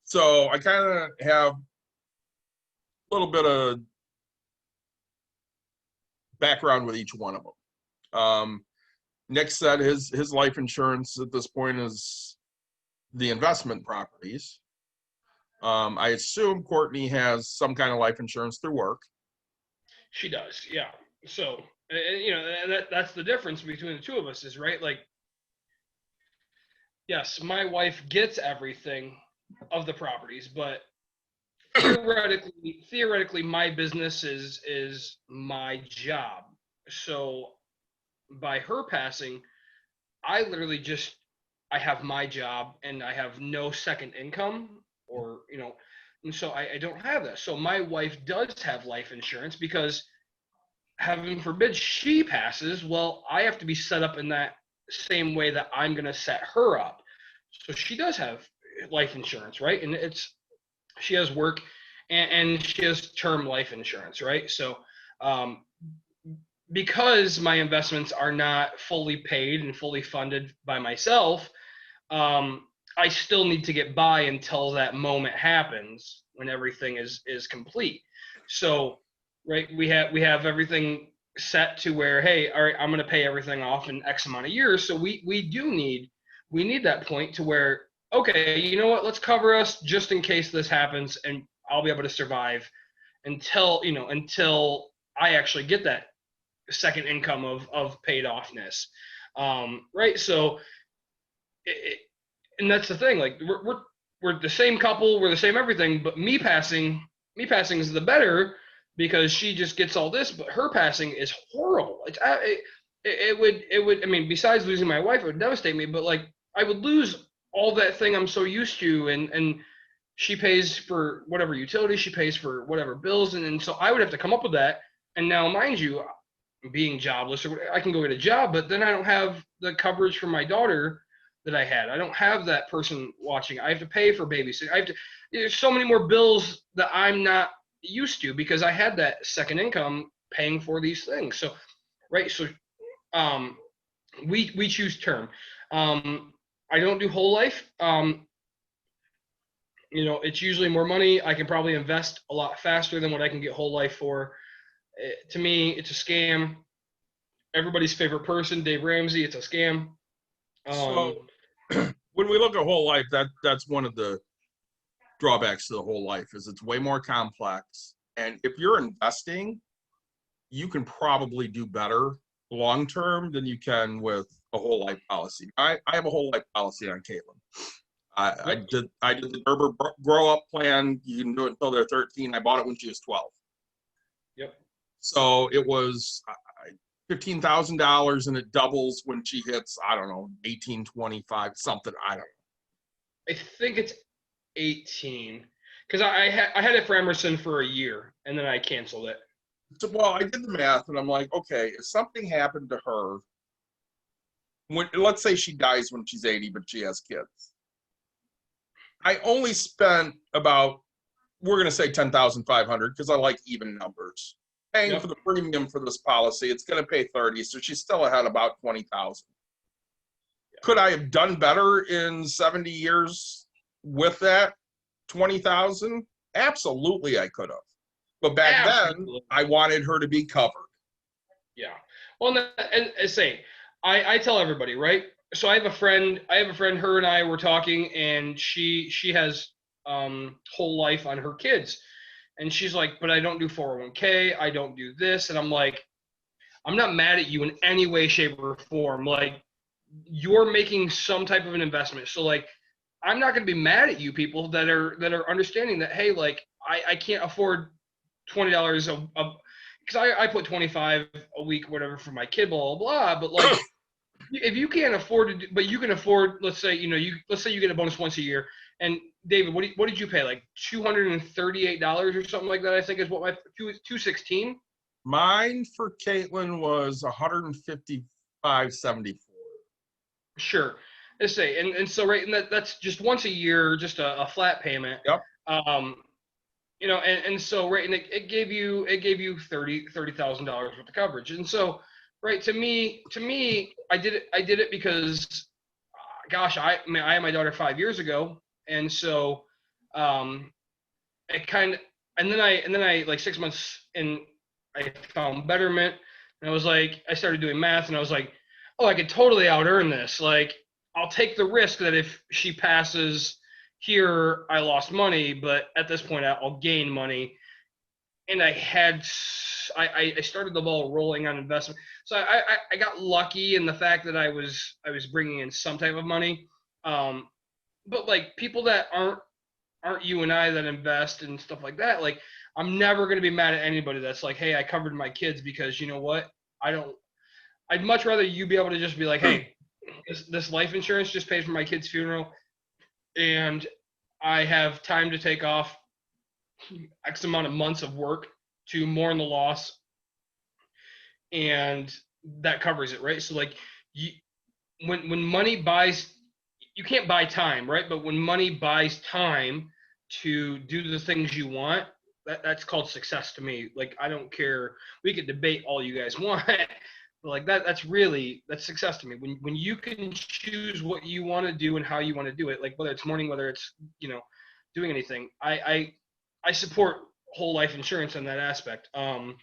So I kind of have a little bit of background with each one of them. Nick said his life insurance at this point is the investment properties. I assume Courtney has some kind of life insurance through work. She does, yeah. So, that's the difference between the two of us is, right? Like, yes, my wife gets everything of the properties, but theoretically, my business is my job. So by her passing, I literally I have my job and I have no second income or, and so I don't have that. So my wife does have life insurance because heaven forbid she passes. Well, I have to be set up in that same way that I'm going to set her up. So she does have life insurance, right? And she has work and she has term life insurance, right? So, because my investments are not fully paid and fully funded by myself, I still need to get by until that moment happens when everything is complete. So, right, we have everything set to where, hey, all right, I'm going to pay everything off in X amount of years. So we need that point to where, okay, you know what, let's cover us just in case this happens, and I'll be able to survive until I actually get that second income of paid offness, right? So, and that's the thing. Like we're the same couple, we're the same everything, but me passing is the better because she just gets all this, but her passing is horrible. It would. I mean, besides losing my wife, it would devastate me. But like, I would lose all that thing I'm so used to, and she pays for whatever utilities, she pays for whatever bills, and so I would have to come up with that. And now, mind you, being jobless, or I can go get a job, but then I don't have the coverage for my daughter that I had. I don't have that person watching. I have to pay for babysitting. There's so many more bills that I'm not used to, because I had that second income paying for these things. So, right. So, we choose term. I don't do whole life. It's usually more money. I can probably invest a lot faster than what I can get whole life for. To me, it's a scam. Everybody's favorite person, Dave Ramsey. It's a scam. So when we look at whole life, that's one of the drawbacks to the whole life is it's way more complex. And if you're investing, you can probably do better long term than you can with a whole life policy. I have a whole life policy on Caitlin. I did the Gerber grow up plan. You can do it until they're 13. I bought it when she was 12. Yep. So it was $15,000 and it doubles when she hits, I don't know, 18, 25, something. I don't know. I think it's 18 because I had it for Emerson for a year and then I canceled it. So, well, I did the math and I'm like, okay, if something happened to her, let's say she dies when she's 80, but she has kids. I only spent about, we're going to say 10,500 because I like even numbers. Paying for the premium for this policy, it's going to pay 30, so she's still ahead about 20,000. Could I have done better in 70 years with that 20,000? Absolutely, I could have. But back then, I wanted her to be covered. Yeah. Well, and say, I tell everybody, right? So I have a friend. Her and I were talking, and she has whole life on her kids, and she's like, but I don't do 401k. I don't do this, and I'm like, I'm not mad at you in any way, shape, or form. Like, you're making some type of an investment, so like, I'm not going to be mad at you people that are understanding that. Hey, like, I can't afford $20 because I put 25 a week, whatever, for my kid, blah blah blah. But like, if you can't afford to, but you can afford, let's say let's say you get a bonus once a year. And David, what did you pay? Like $238 or something like that? I think is what my 216. Mine for Caitlin was 155.74. Sure. Let's say, and so right, and that's just once a year, just a flat payment. Yep. And so right, and it gave you $30,000 worth of coverage. And so right, to me, I did it because, gosh, I had my daughter 5 years ago, and so it kind of, and then I like 6 months in, I found Betterment, and I was like, I started doing math, and I was like, oh, I could totally out earn this. Like, I'll take the risk that if she passes here, I lost money, but at this point, I'll gain money. And I started the ball rolling on investment. So I got lucky in the fact that I was bringing in some type of money. But like people that aren't you and I that invest and stuff like that, like I'm never going to be mad at anybody that's like, hey, I covered my kids, because you know what? I'd much rather you be able to just be like, hey, this life insurance just pays for my kid's funeral, and I have time to take off X amount of months of work to mourn the loss, and that covers it, right? So like, when money buys, you can't buy time, right? But when money buys time to do the things you want, that's called success to me. Like, I don't care. We could debate all you guys want, but like that's success to me. When you can choose what you want to do and how you want to do it, like whether it's mourning, whether it's doing anything, I support whole life insurance in that aspect. Well,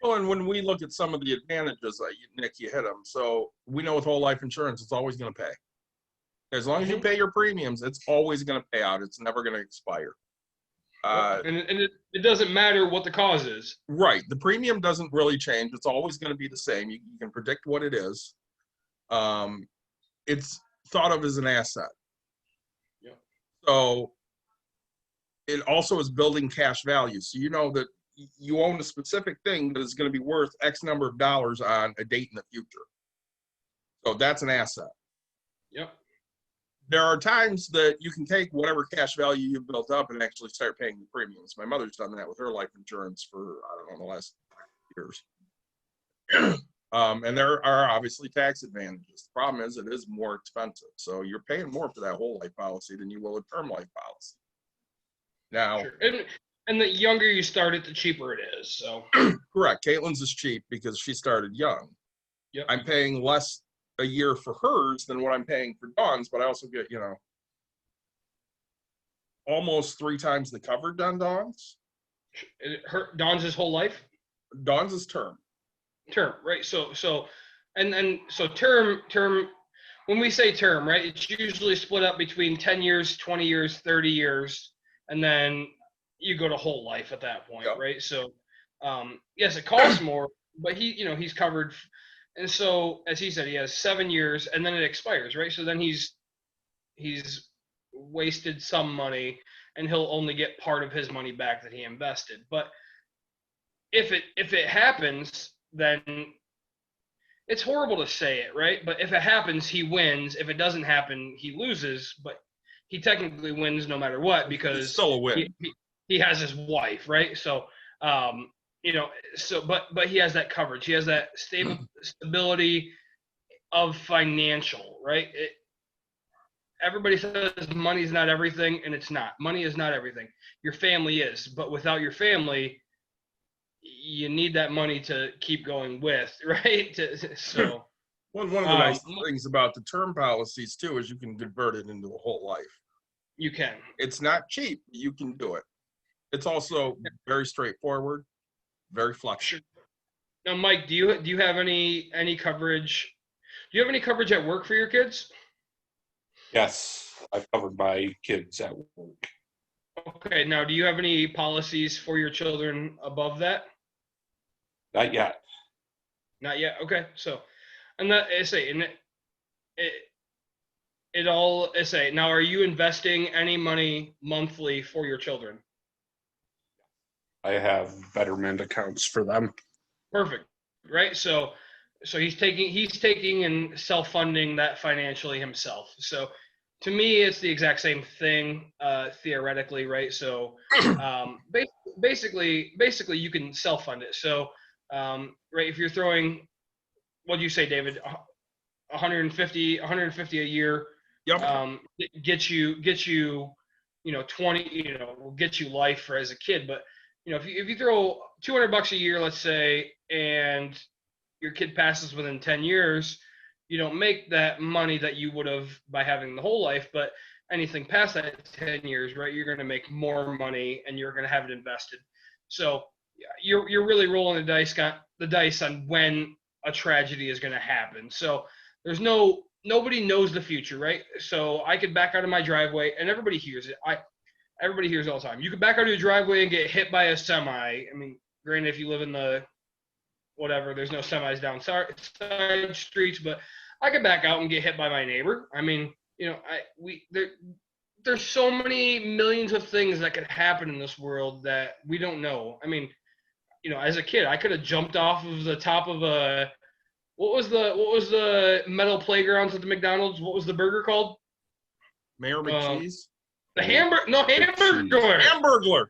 and when we look at some of the advantages, Nick, you hit them. So we know with whole life insurance, it's always going to pay. As long as you pay your premiums, it's always going to pay out. It's never going to expire. And it doesn't matter what the cause is. Right. The premium doesn't really change. It's always going to be the same. You can predict what it is. It's thought of as an asset. Yeah. So it also is building cash value. So you know that you own a specific thing that is going to be worth X number of dollars on a date in the future. So that's an asset. Yep. There are times that you can take whatever cash value you've built up and actually start paying the premiums. My mother's done that with her life insurance for, I don't know, the last 5 years. And there are obviously tax advantages. The problem is it is more expensive. So you're paying more for that whole life policy than you will a term life policy. Now, sure. And the younger you start it, the cheaper it is. So Correct. Caitlin's is cheap because she started young. yep. I'm paying less a year for hers than what I'm paying for Dawn's, but I also get, almost 3 times the coverage on Dawn's. Dawn's his whole life. Dawn's is term. Term, right? So term. When we say term, right, it's usually split up between 10 years, 20 years, 30 years, and then you go to whole life at that point, Yep. right? So, yes, it costs more, but he's covered. And so, as he said, he has 7 years, and then it expires, right? So then he's wasted some money, and he'll only get part of his money back that he invested. But if it happens, then it's horrible to say it, right? But if it happens, he wins. If it doesn't happen, he loses. But he technically wins no matter what because It's still a win. he has his wife, right? So, but he has that coverage. He has that stability of financial, right? Everybody says money's not everything, and it's not. Money is not everything. Your family is, but without your family, you need that money to keep going with, right? So One of the nice things about the term policies too is you can convert it into a whole life. You can. It's not cheap, but you can do it. It's also very straightforward, very flexible. Now, Mike, do you have any coverage? Do you have any coverage at work for your kids? Yes, I've covered my kids at work. Okay. Now, do you have any policies for your children above that? Not yet. Not yet. Okay. So, and that I say, and it all I say. Now, are you investing any money monthly for your children? I have betterment accounts for them. Perfect. Right. So he's taking and self-funding that financially himself. So to me, it's the exact same thing, theoretically, right? So basically you can self-fund it. So right, if you're throwing, what do you say, David? 150 a year. Yep. Get you 20, will get you life for as a kid. But if you throw $200 a year, let's say, and your kid passes within 10 years, you don't make that money that you would have by having the whole life, but anything past that 10 years, right, you're going to make more money and you're going to have it invested. So you're really rolling the dice on when a tragedy is going to happen. So nobody knows the future, right? So I could back out of my driveway, and everybody hears it. Everybody hears it all the time. You could back out of your driveway and get hit by a semi. I mean, granted, if you live in the whatever, there's no semis down side streets, but I could back out and get hit by my neighbor. I mean, there's so many millions of things that could happen in this world that we don't know. I mean, as a kid, I could have jumped off of the top of what was the metal playgrounds at the McDonald's? What was the burger called? Mayor McCheese? The Hamburglar. Hamburglar.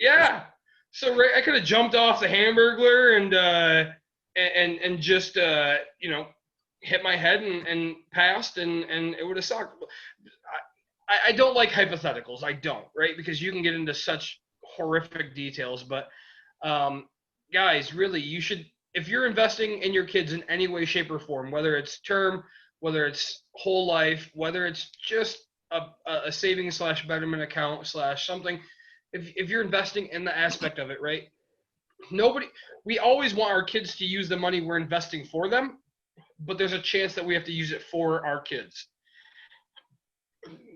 Yeah. So I could have jumped off the Hamburglar and just hit my head and passed and it would have sucked. I don't like hypotheticals. I don't, right? Because you can get into such horrific details. But guys, really, you should, if you're investing in your kids in any way, shape, or form, whether it's term, whether it's whole life, whether it's just a savings / betterment account / something. If you're investing in the aspect of it, right? We always want our kids to use the money we're investing for them, but there's a chance that we have to use it for our kids.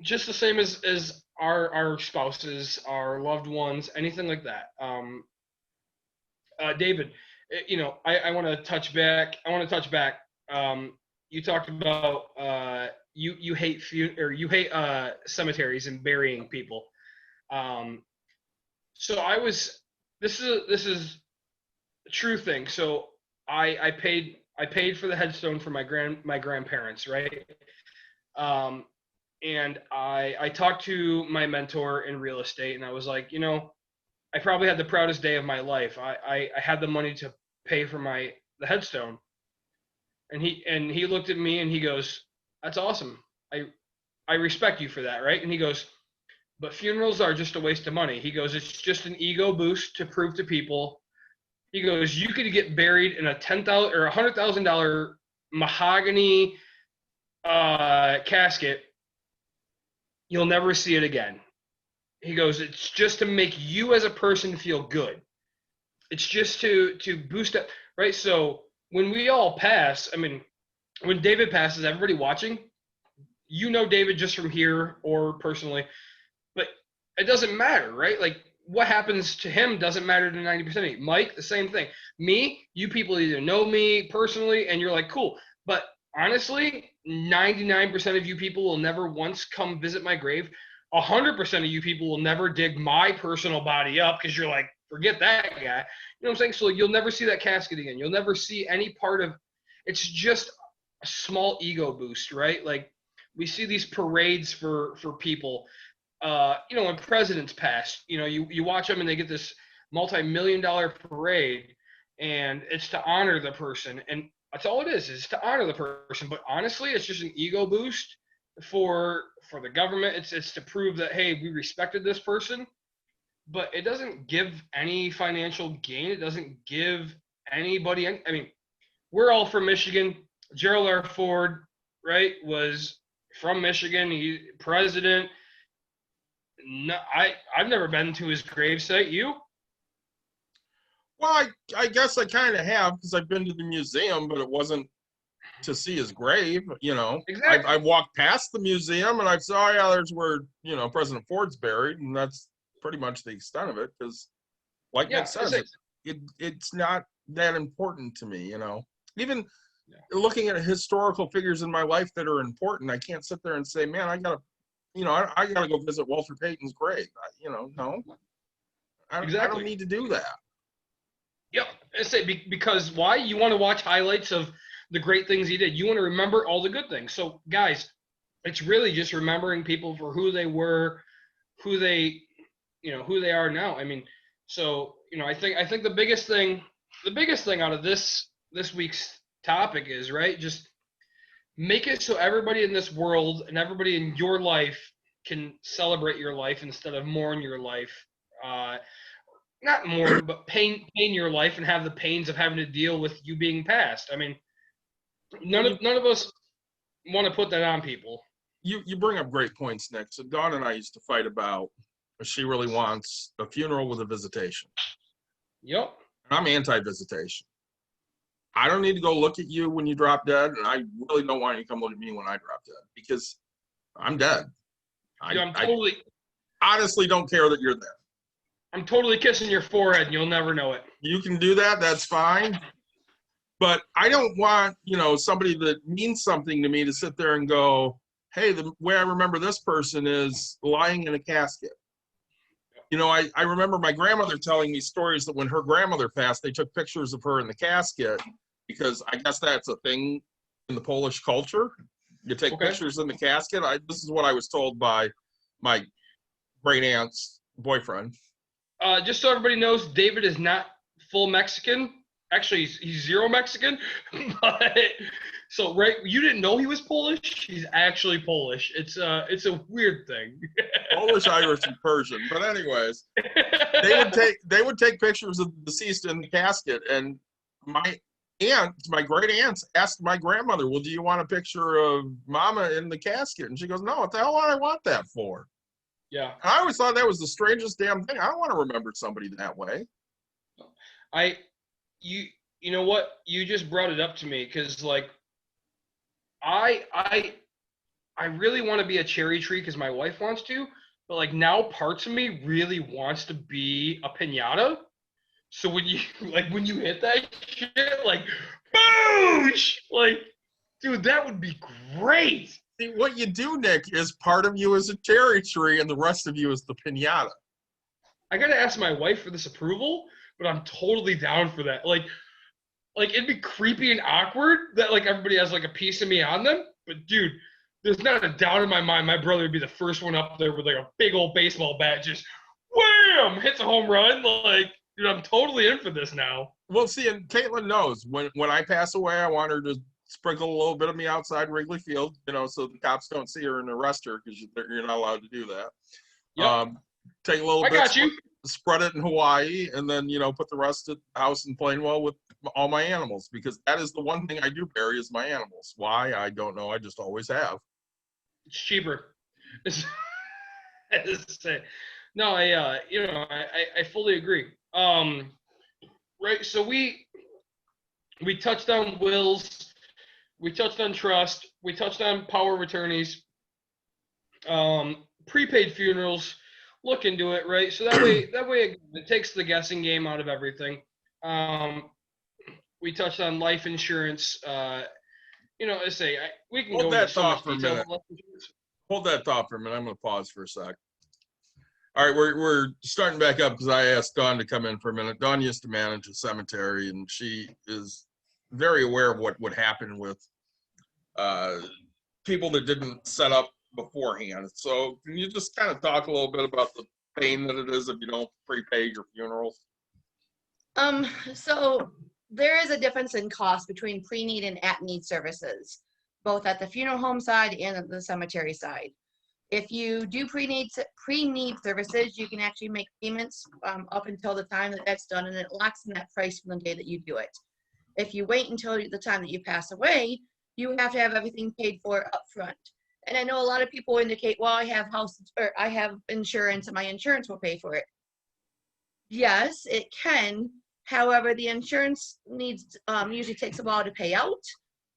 Just the same as our spouses, our loved ones, anything like that. David, I want to touch back. You talked about you hate cemeteries and burying people. So this is a true thing. So I paid for the headstone for my grandparents, right? And I talked to my mentor in real estate, and I was like, I probably had the proudest day of my life. I had the money to pay for the headstone. And he looked at me and he goes, "That's awesome. I respect you for that," right? And he goes, but funerals are just a waste of money. He goes, it's just an ego boost to prove to people. He goes, you could get buried in a $10,000 or $100,000 mahogany casket. You'll never see it again. He goes, it's just to make you as a person feel good. It's just to boost up, right? So when we all pass, I mean, when David passes, everybody watching, you know David just from here or personally, but it doesn't matter, right? Like what happens to him doesn't matter to 90% of you. Mike, the same thing. Me, you people either know me personally and you're like, cool. But honestly, 99% of you people will never once come visit my grave. 100% of you people will never dig my personal body up because you're like, forget that guy. You know what I'm saying? So you'll never see that casket again. You'll never see any part of it's just a small ego boost, right? Like we see these parades for people. You know, when presidents pass, you know, you watch them and they get this multi-million-dollar parade, and it's to honor the person, and that's all it is to honor the person. But honestly, it's just an ego boost for the government. It's to prove that hey, we respected this person, but it doesn't give any financial gain. It doesn't give anybody. I mean, we're all from Michigan. Gerald R. Ford, right, was from Michigan. He president. No, I've never been to his gravesite. You? Well, I guess I kind of have because I've been to the museum, but it wasn't to see his grave. You know, Exactly. I walked past the museum and I saw, yeah, there's where President Ford's buried, and that's pretty much the extent of it. Because, like Yeah, Nick says, it's not that important to me. You know, even looking at historical figures in my life that are important, I can't sit there and say, man, I gotta go visit Walter Payton's grave. No, I don't need to do that. Yep. I say because why? You want to watch highlights of the great things he did. You want to remember all the good things. So, guys, it's really just remembering people for who they were, who they are now. I mean, so I think the biggest thing out of this week's topic is right. Just make it so everybody in this world and everybody in your life can celebrate your life instead of mourn your life. Not mourn, but pain your life and have the pains of having to deal with you being passed. I mean, none of us want to put that on people. You bring up great points, Nick. So Dawn and I used to fight about if she really wants a funeral with a visitation. Yep. And I'm anti-visitation. I don't need to go look at you when you drop dead, and I really don't want you to come look at me when I drop dead because I'm dead. I honestly don't care that you're there. I'm totally kissing your forehead and you'll never know it. You can do that. That's fine. But I don't want, somebody that means something to me to sit there and go, hey, the way I remember this person is lying in a casket. I remember my grandmother telling me stories that when her grandmother passed, they took pictures of her in the casket because I guess that's a thing in the Polish culture. You take pictures in the casket. This is what I was told by my great aunt's boyfriend. Just so everybody knows, David is not full Mexican. Actually, he's zero Mexican. But so right, you didn't know he was Polish. He's actually Polish. It's a weird thing. Polish, Irish, and Persian. But anyways, they would take pictures of the deceased in the casket, and my great aunts asked my grandmother, "Well, do you want a picture of Mama in the casket?" And she goes, "No, what the hell would I want that for?" Yeah. I always thought that was the strangest damn thing. I don't want to remember somebody that way. You know what? You just brought it up to me because like I really want to be a cherry tree because my wife wants to, but like now parts of me really wants to be a piñata. So when you hit that shit, like boosh, like dude, that would be great. See, what you do, Nick, is part of you is a cherry tree and the rest of you is the piñata. I gotta ask my wife for this approval, but I'm totally down for that. Like it'd be creepy and awkward that like everybody has like a piece of me on them. But dude, there's not a doubt in my mind my brother would be the first one up there with like a big old baseball bat, just wham, hits a home run. Like, dude, I'm totally in for this now. Well, see, and Caitlin knows when I pass away, I want her to sprinkle a little bit of me outside Wrigley Field, so the cops don't see her and arrest her because you're not allowed to do that. Yep. Take a little I bit, got you. spread it in Hawaii, and then, put the rest of the house in Plainwell with all my animals, because that is the one thing I do bury is my animals. Why? I don't know. I just always have. It's cheaper. No, I fully agree. Right. So we touched on wills, we touched on trust, we touched on power of attorneys, prepaid funerals. Look into it, right? So that way it takes the guessing game out of everything. We touched on life insurance. We can Hold go that into so thought much for a detail. minute. Hold that thought for a minute. I'm going to pause for a sec. All right, we're starting back up because I asked Dawn to come in for a minute. Dawn used to manage a cemetery, and she is very aware of what would happen with people that didn't set up beforehand. So can you just kind of talk a little bit about the pain that it is if you don't prepay your funerals? So there is a difference in cost between pre-need and at-need services, both at the funeral home side and at the cemetery side. If you do pre-need services, you can actually make payments up until the time that that's done, and it locks in that price from the day that you do it. If you wait until the time that you pass away, you have to have everything paid for up front. And I know a lot of people indicate, well, I have insurance and my insurance will pay for it. Yes, it can. However, the insurance usually takes a while to pay out,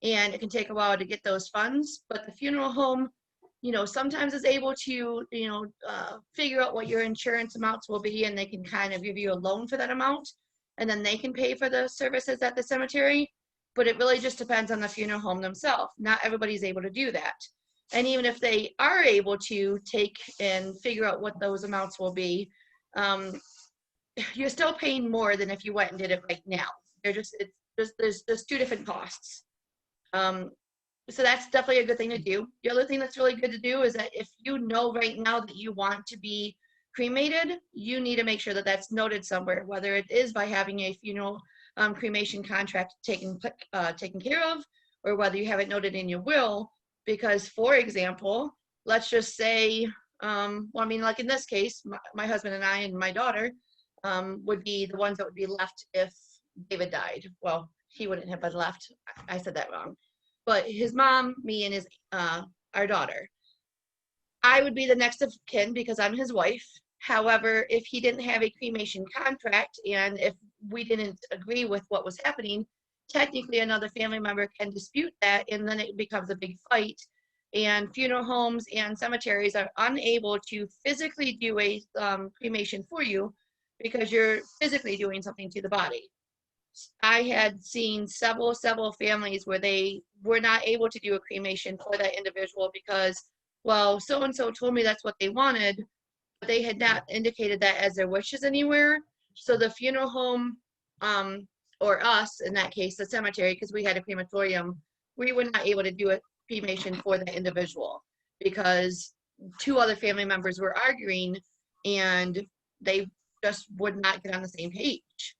and it can take a while to get those funds. But the funeral home, sometimes is able to, figure out what your insurance amounts will be, and they can kind of give you a loan for that amount, and then they can pay for the services at the cemetery. But it really just depends on the funeral home themselves. Not everybody's able to do that. And even if they are able to take and figure out what those amounts will be, you're still paying more than if you went and did it right now. There's two different costs. So that's definitely a good thing to do. The other thing that's really good to do is that if you know right now that you want to be cremated, you need to make sure that that's noted somewhere, whether it is by having a funeral cremation contract taken care of, or whether you have it noted in your will. Because, for example, let's just say, like in this case, my husband and I and my daughter would be the ones that would be left if David died. Well, he wouldn't have been left. I said that wrong. But his mom, me, and our daughter. I would be the next of kin because I'm his wife. However, if he didn't have a cremation contract and if we didn't agree with what was happening, technically another family member can dispute that, and then it becomes a big fight. And funeral homes and cemeteries are unable to physically do a cremation for you because you're physically doing something to the body. I had seen several families where they were not able to do a cremation for that individual because, well, so-and-so told me that's what they wanted, but they had not indicated that as their wishes anywhere. So the funeral home, or us, in that case, the cemetery, because we had a crematorium, we were not able to do a cremation for that individual because two other family members were arguing and they just would not get on the same page.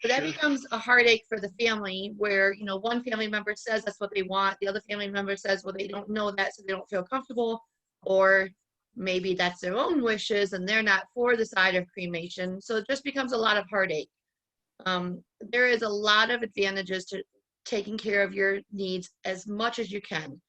So that becomes a heartache for the family where, one family member says that's what they want. The other family member says, well, they don't know that, so they don't feel comfortable. Or maybe that's their own wishes and they're not for the side of cremation. So it just becomes a lot of heartache. There is a lot of advantages to taking care of your needs as much as you can.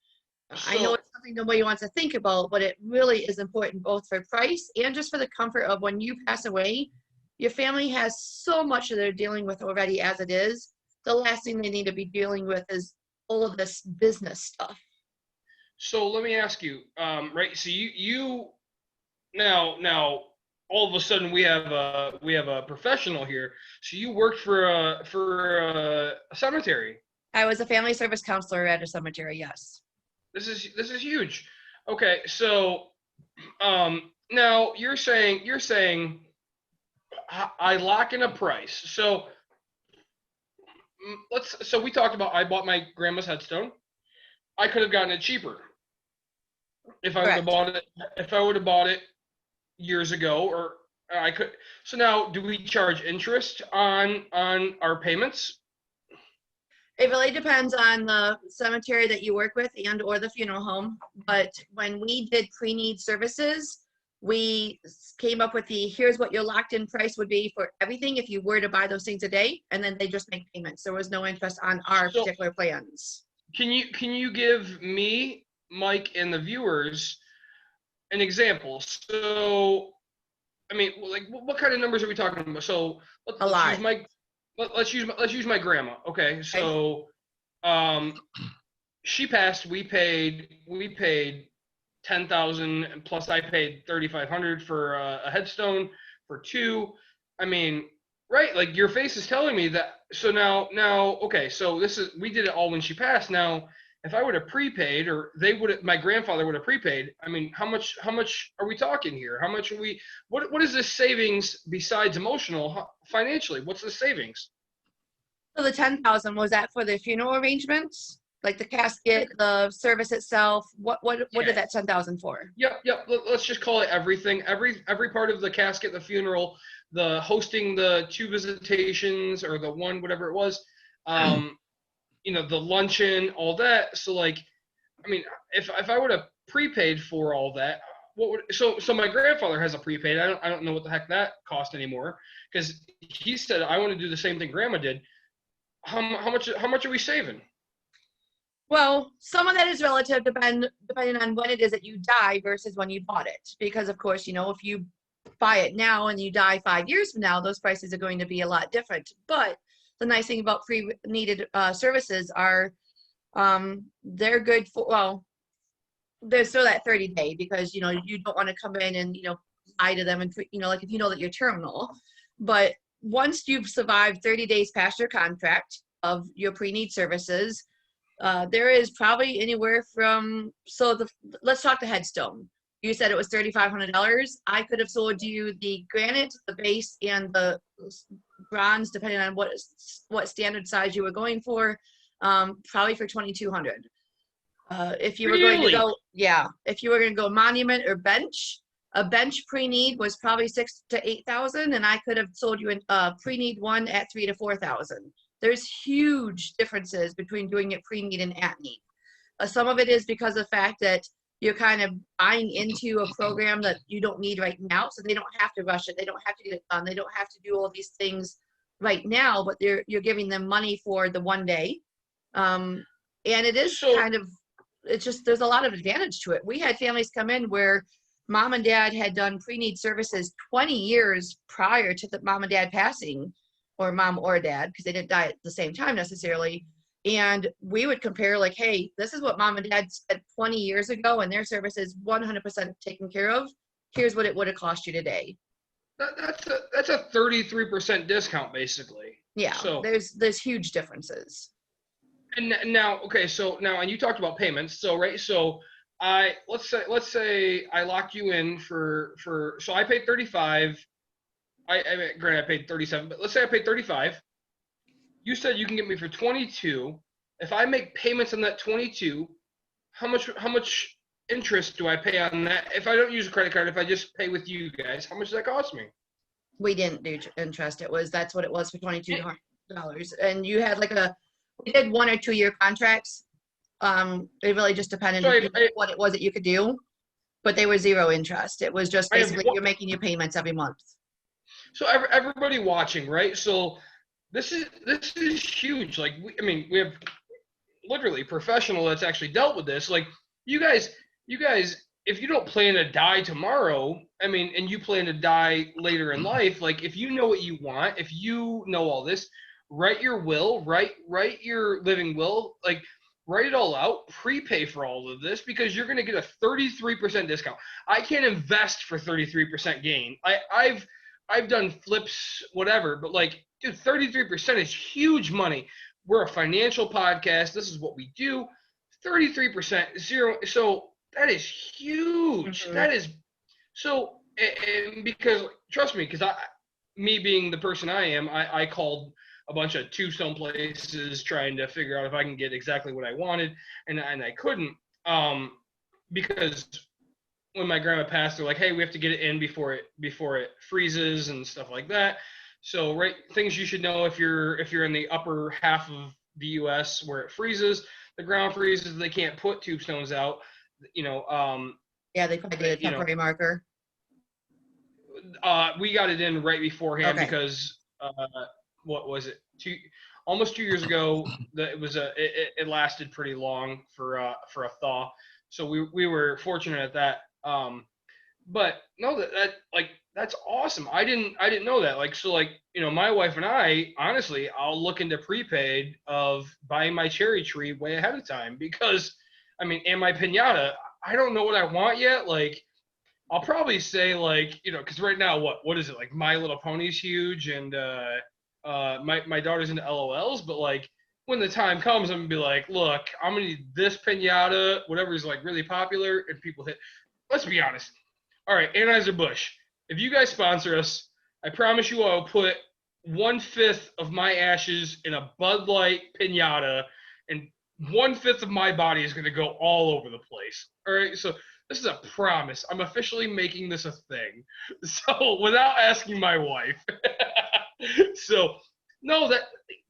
I know it's something nobody wants to think about, but it really is important both for price and just for the comfort of when you pass away. Your family has so much that they're dealing with already as it is. The last thing they need to be dealing with is all of this business stuff. So let me ask you, right? So you now all of a sudden we have a professional here. So you worked for a cemetery. I was a family service counselor at a cemetery. Yes. This is huge. Okay, so now you're saying I lock in a price. So we talked about I bought my grandma's headstone. I could have gotten it cheaper if I would have bought it. If I would have bought it years ago, or I could. So now, do we charge interest on our payments? It really depends on the cemetery that you work with and or the funeral home. But when we did pre-need services, we came up with here's what your locked in price would be for everything if you were to buy those things a day, and then they just make payments. There was no interest on our So- particular plans. Can you give me, Mike, and the viewers an example? So, I mean, like, what kind of numbers are we talking about? So, A lot. let's use my grandma. Okay, so, she passed. We paid 10,000, plus I paid 3,500 for a headstone for 2. I mean, right? Like, your face is telling me that. So now, okay. So we did it all when she passed. Now, if I would have prepaid, or my grandfather would have prepaid. I mean, how much are we talking here? How much are we? What is this savings besides emotional, financially? What's the savings? So the 10,000, was that for the funeral arrangements? Like the casket, the service itself? What did that 10,000 for? Yep. Let's just call it everything. Every part of the casket, the funeral, the hosting, the 2 visitations, or the 1, whatever it was. The luncheon, all that. So, like, I mean, if I would have prepaid for all that, so my grandfather has a prepaid. I don't know what the heck that cost anymore, because he said I want to do the same thing Grandma did. How much are we saving? Well, some of that is relative, depending on when it is that you die versus when you bought it. Because of course, if you buy it now and you die 5 years from now, those prices are going to be a lot different. But the nice thing about pre-needed services are, they're good for, well, they're still that 30-day, because you don't want to come in and lie to them, and like if you know that you're terminal. But once you've survived 30 days past your contract of your pre-need services, there is probably anywhere from, let's talk the headstone. You said it was $3,500. I could have sold you the granite, the base, and the bronze, depending on what standard size you were going for, probably for $2,200. If you were going to go, if you were going to go monument or bench, a bench pre-need was probably $6,000 to $8,000, and I could have sold you a pre-need one at $3,000 to $4,000. There's huge differences between doing it pre-need and at need. Some of it is because of the fact that you're kind of buying into a program that you don't need right now, so they don't have to rush it. They don't have to get it done. They don't have to do all these things right now, but you're giving them money for the one day. And it is it's just, there's a lot of advantage to it. We had families come in where mom and dad had done pre-need services 20 years prior to the mom and dad passing, or mom or dad, because they didn't die at the same time necessarily. And we would compare, like, hey, this is what mom and dad spent 20 years ago, and their service is 100% taken care of. Here's what it would have cost you today. That's a 33% discount, basically. Yeah, so there's huge differences. And now, okay, and you talked about payments. So, right, so let's say I locked you in for so I paid 35. Granted, I paid 37, but let's say I paid 35. You said you can get me for 22. If I make payments on that 22, how much interest do I pay on that? If I don't use a credit card, if I just pay with you guys, how much does that cost me? We didn't do interest. That's what it was for $22. And you had we did 1 or 2 year contracts. It really just depended on what it was that you could do, but they were 0 interest. It was just basically you're making your payments every month. So everybody watching, right? So this is huge. Like, we have literally a professional that's actually dealt with this. Like, you guys, if you don't plan to die tomorrow, and you plan to die later in life, like, if you know what you want, if you know all this, write your will, write your living will, like, write it all out, prepay for all of this, because you're going to get a 33% discount. I can't invest for 33% gain. I've done flips, whatever, but, like, dude, 33% is huge money. We're a financial podcast. This is what we do. 33%, 0. So that is huge. Mm-hmm. That is so, and because, trust me, because me being the person I am, I called a bunch of tombstone places trying to figure out if I can get exactly what I wanted, and I couldn't, because when my grandma passed, they're like, hey, we have to get it in before it freezes and stuff like that. So, right, things you should know if you're in the upper half of the U.S. where it freezes, the ground freezes, they can't put tombstones out. Yeah, they probably did a temporary marker. We got it in right beforehand Okay. because what was it? Almost 2 years ago. It lasted pretty long for a thaw. So we were fortunate at that. But no, that's awesome. I didn't know that. Like, so, like, my wife and I, honestly, I'll look into prepaid of buying my cherry tree way ahead of time because, I mean, and my piñata, I don't know what I want yet. Like, I'll probably say, like, because right now, what is it, like, My Little Pony's huge, and my daughter's into LOLs, but, like, when the time comes, I'm gonna be like, look, I'm gonna need this piñata, whatever is, like, really popular, and people hit. Let's be honest. All right, Anheuser-Busch, if you guys sponsor us, I promise you I'll put 1/5 of my ashes in a Bud Light piñata, and 1/5 of my body is gonna go all over the place. All right, so this is a promise. I'm officially making this a thing. So without asking my wife. So no, that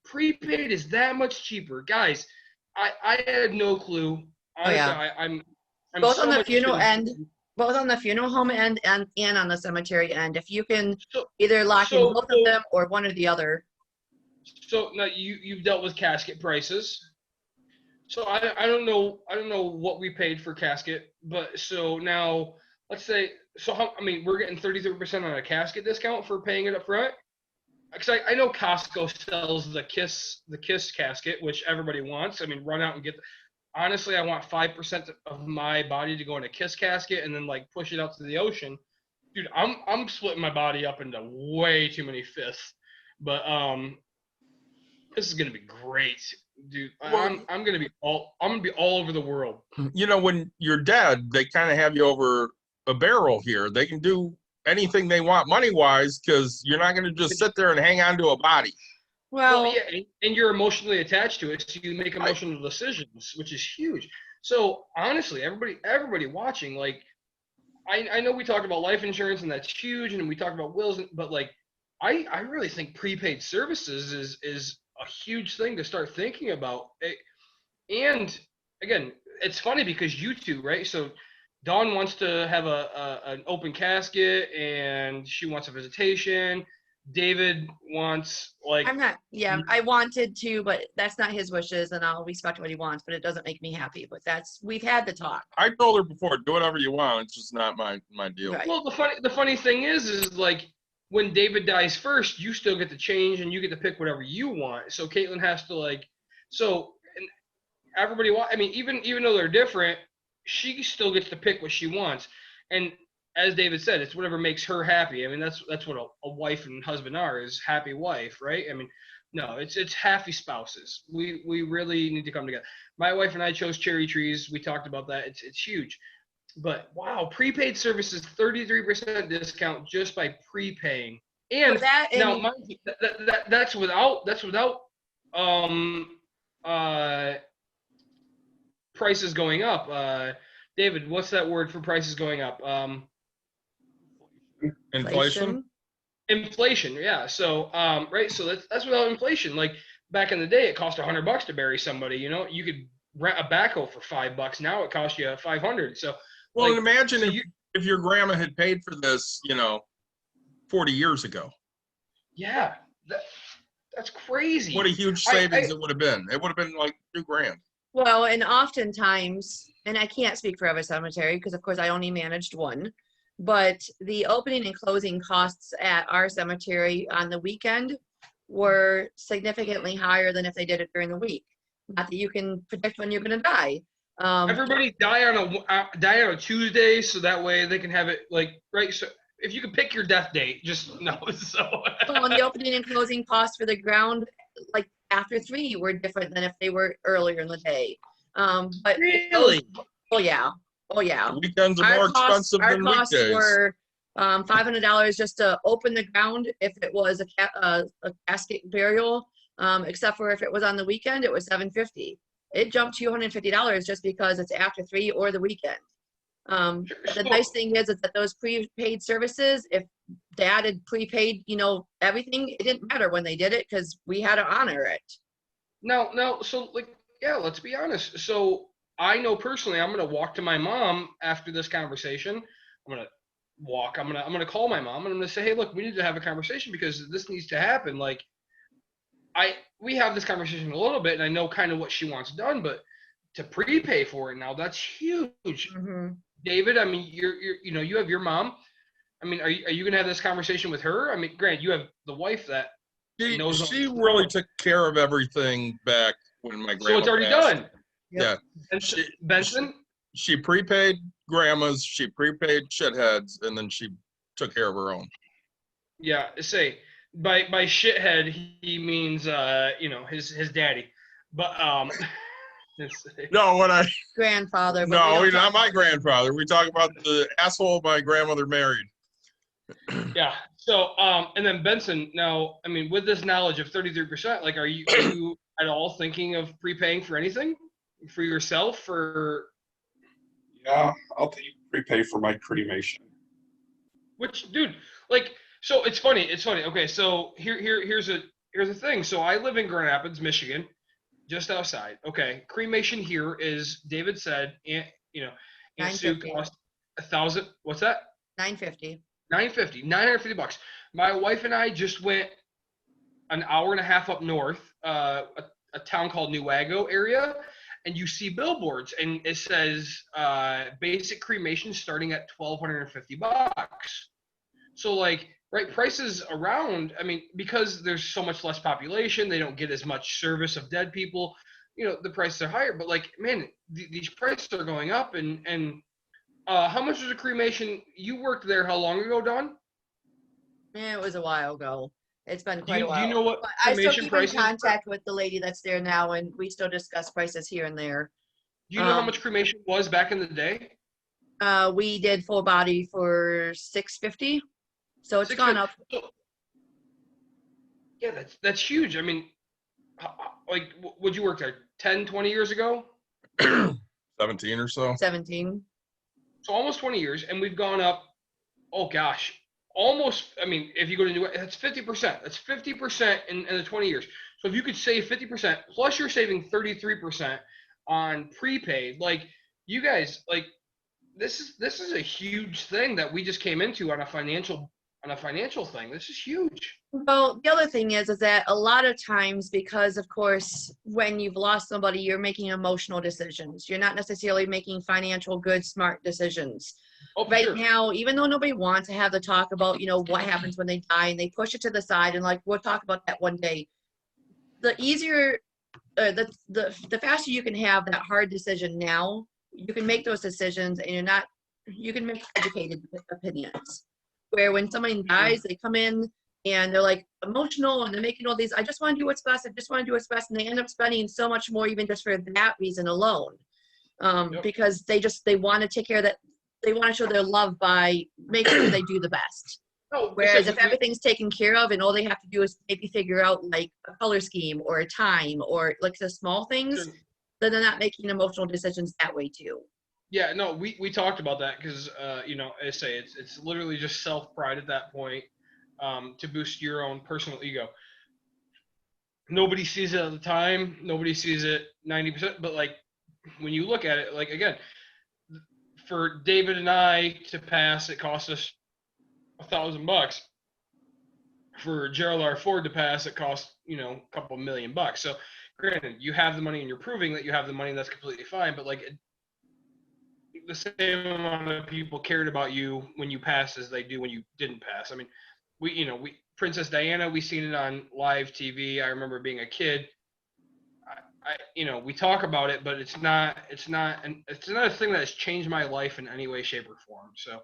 prepaid is that much cheaper, guys. I had no clue. Oh, yeah. Honestly, I'm Both so on the much funeral into end, this. both on the funeral home end and on the cemetery end. If you can So, either lock in so, both of them or one or the other. so now you've dealt with casket prices. So I don't know what we paid for casket, but so now let's say I mean, we're getting 33% on a casket discount for paying it up front. Because I know Costco sells the kiss casket, which everybody wants. I mean, run out and get. Honestly, I want 5% of my body to go in a kiss casket and then, like, push it out to the ocean. Dude, I'm splitting my body up into way too many fifths. But this is gonna be great, dude. Well, I'm gonna be all over the world. when you're dead, they kind of have you over a barrel here. They can do anything they want money-wise because you're not going to just sit there and hang on to a body. Well, Well, yeah, and you're emotionally attached to it, so you make emotional decisions, which is huge. So honestly, everybody watching, like, I know we talked about life insurance and that's huge, and we talked about wills, but, like, I really think prepaid services is a huge thing to start thinking about. And again, it's funny because you two, right? So Dawn wants to have an open casket, and she wants a visitation. David wants, like, I'm not, yeah, I wanted to, but that's not his wishes, and I'll respect what he wants, but it doesn't make me happy. But we've had the talk. I told her before, do whatever you want. It's just not my deal. Right. well, the funny thing is like, when David dies first, you still get to change and you get to pick whatever you want. So Caitlin has to, like, and everybody I mean, even though they're different, she still gets to pick what she wants. And as David said, it's whatever makes her happy. I mean, that's what a wife and husband are, is happy wife, right? I mean, no, it's happy spouses. We really need to come together. My wife and I chose cherry trees. We talked about that. It's huge. But wow, prepaid services 33% discount just by prepaying. And But that, now, and mind you, that's without uh prices going up. David, what's that word for prices going up? Inflation? Inflation, yeah. So right, so that's without inflation. Like, back in the day, it cost $100 to bury somebody. You could rent a backhoe for $5. Now it costs you 500. So, Well, like, and imagine so if your grandma had paid for this, 40 years ago. yeah, that's crazy. What a huge savings it would have been. It would have been like $2,000. well, and oftentimes, and I can't speak for every cemetery because, of course, I only managed one, but the opening and closing costs at our cemetery on the weekend were significantly higher than if they did it during the week. Not that you can predict when you're going to die. Everybody die on a Tuesday, so that way they can have it, like, right. So if you can pick your death date, just no. So On the opening and closing costs for the ground, like after 3, were different than if they were earlier in the day. But really, oh yeah, Weekends are more expensive our than costs weekdays. were $500 just to open the ground if it was a casket burial. Except for if it was on the weekend, it was $750. It jumped $250 just because it's after 3 or the weekend. The nice thing is that those prepaid services, if Dad had prepaid, everything, it didn't matter when they did it because we had to honor it. No. So, like, yeah, let's be honest. So I know personally, I'm gonna walk to my mom after this conversation. I'm gonna walk. I'm gonna call my mom and I'm gonna say, hey, look, we need to have a conversation because this needs to happen. Like, we have this conversation a little bit, and I know kind of what she wants done, but to prepay for it now, that's huge. Mm-hmm. David, I mean, you're you have your mom. I mean, are you gonna have this conversation with her? I mean, granted, you have the wife that knows. She really took care of everything back when my grandma So it's already passed. done. Yeah. Benson? She prepaid grandmas, she prepaid shitheads, and then she took care of her own. Yeah, say by shithead he means his daddy. But No, what I Grandfather. But no, we don't not talk my about- grandfather. We talk about the asshole my grandmother married. yeah. So and then Benson, now I mean with this knowledge of 33%, like are you at all thinking of prepaying for anything? For yourself or Yeah, I'll prepay for my cremation. which dude, like so it's funny. Okay, so here's a thing. So I live in Grand Rapids, Michigan, just outside. Okay, cremation here is David said, Aunt Sue $9.50. cost $1,000. What's that? $9.50. $950. My wife and I just went an hour and a half up north, a town called Newago area, and you see billboards, and it says basic cremation starting at $1,250. So like, right, prices around. I mean, because there's so much less population, they don't get as much service of dead people. The prices are higher. But like, man, these prices are going up. And how much was a cremation? You worked there how long ago, Dawn? Yeah, it was a while ago. It's been Do quite a while. you know what But I still cremation keep in prices? contact with the lady that's there now, and we still discuss prices here and there. Do you know how much cremation was back in the day? We did full body for $650, so it's gone up. Yeah, that's huge. I mean, like, would you work there 10, 20 years ago? 17 or so. 17. So almost 20 years, and we've gone up. Oh gosh, almost. I mean, if you go to New, that's 50%. That's 50% in the 20 years. So if you could save 50%, plus you're saving 33% on prepaid, like you guys, like this is a huge thing that we just came into on a financial thing. This is huge. Well, the other thing is that a lot of times, because of course, when you've lost somebody, you're making emotional decisions. You're not necessarily making financial, good, smart decisions. Oh, for Right sure. now, even though nobody wants to have the talk about, what happens when they die, and they push it to the side, and like, we'll talk about that one day. The easier, the faster you can have that hard decision now, you can make those decisions, and you can make educated opinions. Where when somebody dies, they come in and they're like emotional and they're making all these, I just want to do what's best. I just want to do what's best. And they end up spending so much more even just for that reason alone. Yep. Because they want to take care of that. They want to show their love by making sure they do the best. No, Whereas if everything's taken care of and all they have to do is maybe figure out like a color scheme or a time or like the small things, then they're not making emotional decisions that way too. Yeah, no, we talked about that because I say it's literally just self pride at that point, to boost your own personal ego. Nobody sees it at the time. Nobody sees it 90%. But like when you look at it, like again, for David and I to pass, it cost us $1,000. For Gerald R. Ford to pass, it cost a couple $1,000,000. So granted, you have the money and you're proving that you have the money. That's completely fine. But like the same amount of people cared about you when you passed as they do when you didn't pass. I mean, we Princess Diana, we seen it on live TV. I remember being a kid. We talk about it, but it's not a thing that has changed my life in any way, shape, or form. So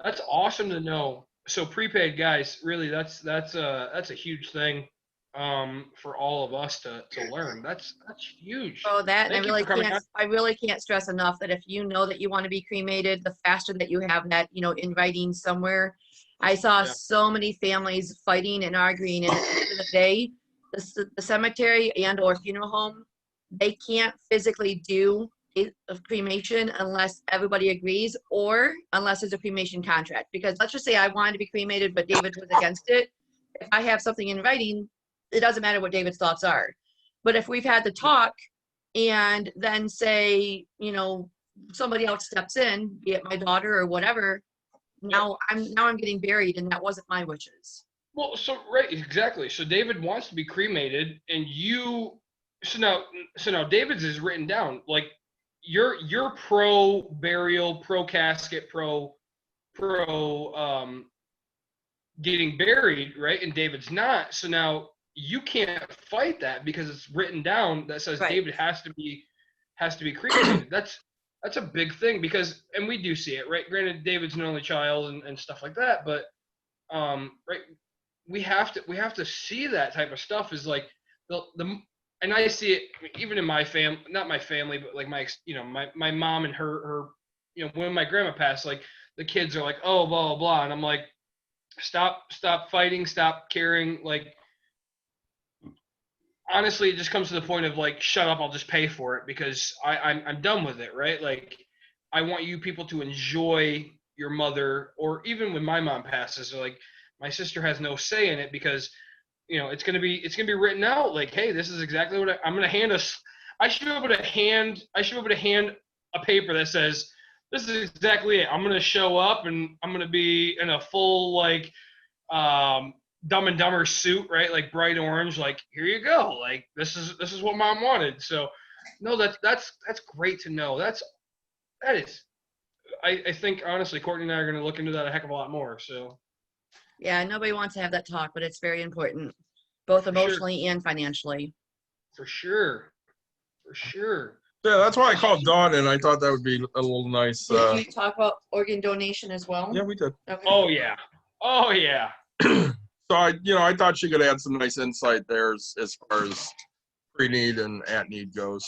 that's awesome to know. So prepaid, guys, really, that's a huge thing for all of us to learn. That's huge. Oh, that, and I on. really can't stress enough that if you know that you want to be cremated, the faster that you have that, in writing somewhere. I saw so many families fighting and arguing, and at the end of the day, the cemetery and or funeral home, they can't physically do a cremation unless everybody agrees or unless there's a cremation contract. Because let's just say I wanted to be cremated, but David was against it. If I have something in writing, it doesn't matter what David's thoughts are. But if we've had the talk and then say, somebody else steps in, be it my daughter or whatever, now I'm getting buried, and that wasn't my wishes. Well, so right, exactly. So David wants to be cremated, and so now David's is written down. Like you're pro burial, pro casket, pro getting buried, right? And David's not. So now you can't fight that because it's written down that says Right. David has to be cremated. That's a big thing because, and we do see it, right? Granted, David's an only child and stuff like that, but right, we have to see that type of stuff is like the and I see it even in my not my family, but like my mom and her when my grandma passed, like the kids are like, oh, blah blah blah, and I'm like, stop fighting, stop caring. Like honestly, it just comes to the point of like, shut up, I'll just pay for it because I'm done with it, right? Like I want you people to enjoy your mother, or even when my mom passes, like my sister has no say in it because it's gonna be written out like, hey, this is exactly what I'm gonna hand us. I should be able to hand a paper that says this is exactly it. I'm gonna show up and I'm gonna be in a full like Dumb and Dumber suit, right? Like bright orange, like here you go. Like this is what mom wanted. So no, that's great to know. That is I think honestly Courtney and I are gonna look into that a heck of a lot more. So Yeah, nobody wants to have that talk, but it's very important, both emotionally and financially. For sure. Yeah, that's why I called Dawn, and I thought that would be a little nice. Did you talk about organ donation as well? Yeah, we did. Okay. Oh yeah. So I thought she could add some nice insight there as far as pre-need and at-need goes.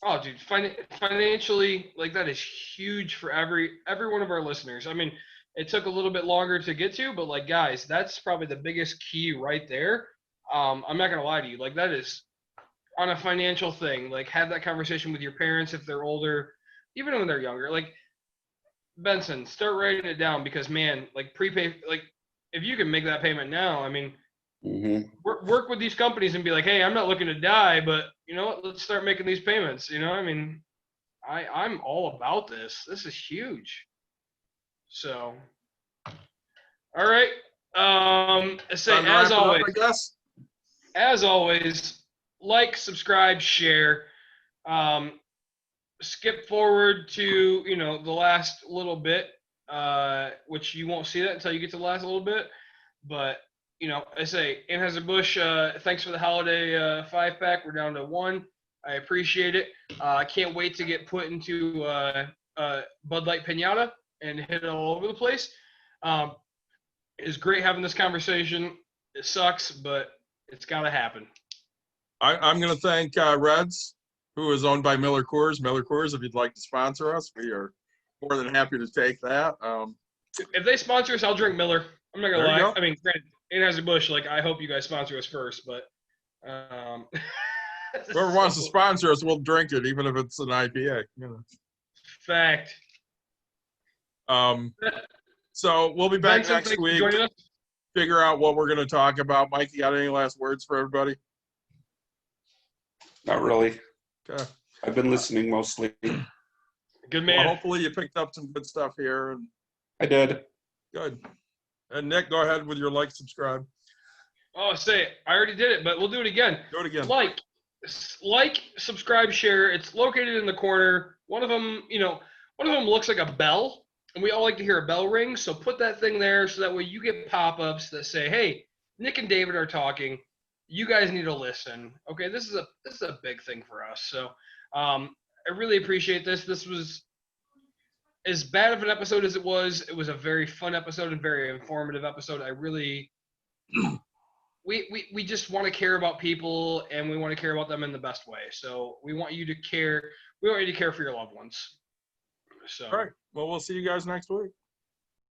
Oh, dude, financially, like that is huge for every one of our listeners. I mean, it took a little bit longer to get to, but like, guys, that's probably the biggest key right there. I'm not gonna lie to you, like that is on a financial thing. Like, have that conversation with your parents if they're older, even when they're younger. Like, Benson, start writing it down because man, like prepay, like if you can make that payment now, I mean, work with these companies and be like, hey, I'm not looking to die, but you know what? Let's start making these payments. I mean, I'm all about this. This is huge. So, all right. Say as always, like, subscribe, share. Skip forward to the last little bit, which you won't see that until you get to the last little bit. But I say, Anheuser-Busch, thanks for the holiday 5-pack. We're down to 1. I appreciate it. I can't wait to get put into Bud Light Pinata and hit it all over the place. It's great having this conversation. It sucks, but it's got to happen. I'm going to thank Reds, who is owned by Miller Coors. Miller Coors, if you'd like to sponsor us, we are more than happy to take that. If they sponsor us, I'll drink Miller. I'm not going to lie. Go. I mean, granted, Anheuser-Busch, like, I hope you guys sponsor us first, but whoever wants to sponsor us, we'll drink it, even if it's an IPA. Fact. So we'll be back Benson, next week. Figure out what we're going to talk about. Mike, you got any last words for everybody? Not really. Okay. I've been listening mostly. Good man. Well, hopefully you picked up some good stuff here. And I did. good. And Nick, go ahead with your like, subscribe. Oh, say it. I already did it, but we'll do it again. Do it again. Like, subscribe, share. It's located in the corner. One of them looks like a bell, and we all like to hear a bell ring. So put that thing there so that way you get pop-ups that say, "Hey, Nick and David are talking. You guys need to listen." Okay, this is a big thing for us. So I really appreciate this. This was as bad of an episode as it was. It was a very fun episode and very informative episode. I really we just want to care about people, and we want to care about them in the best way. So we want you to care. We want you to care for your loved ones. So all right. Well, we'll see you guys next week.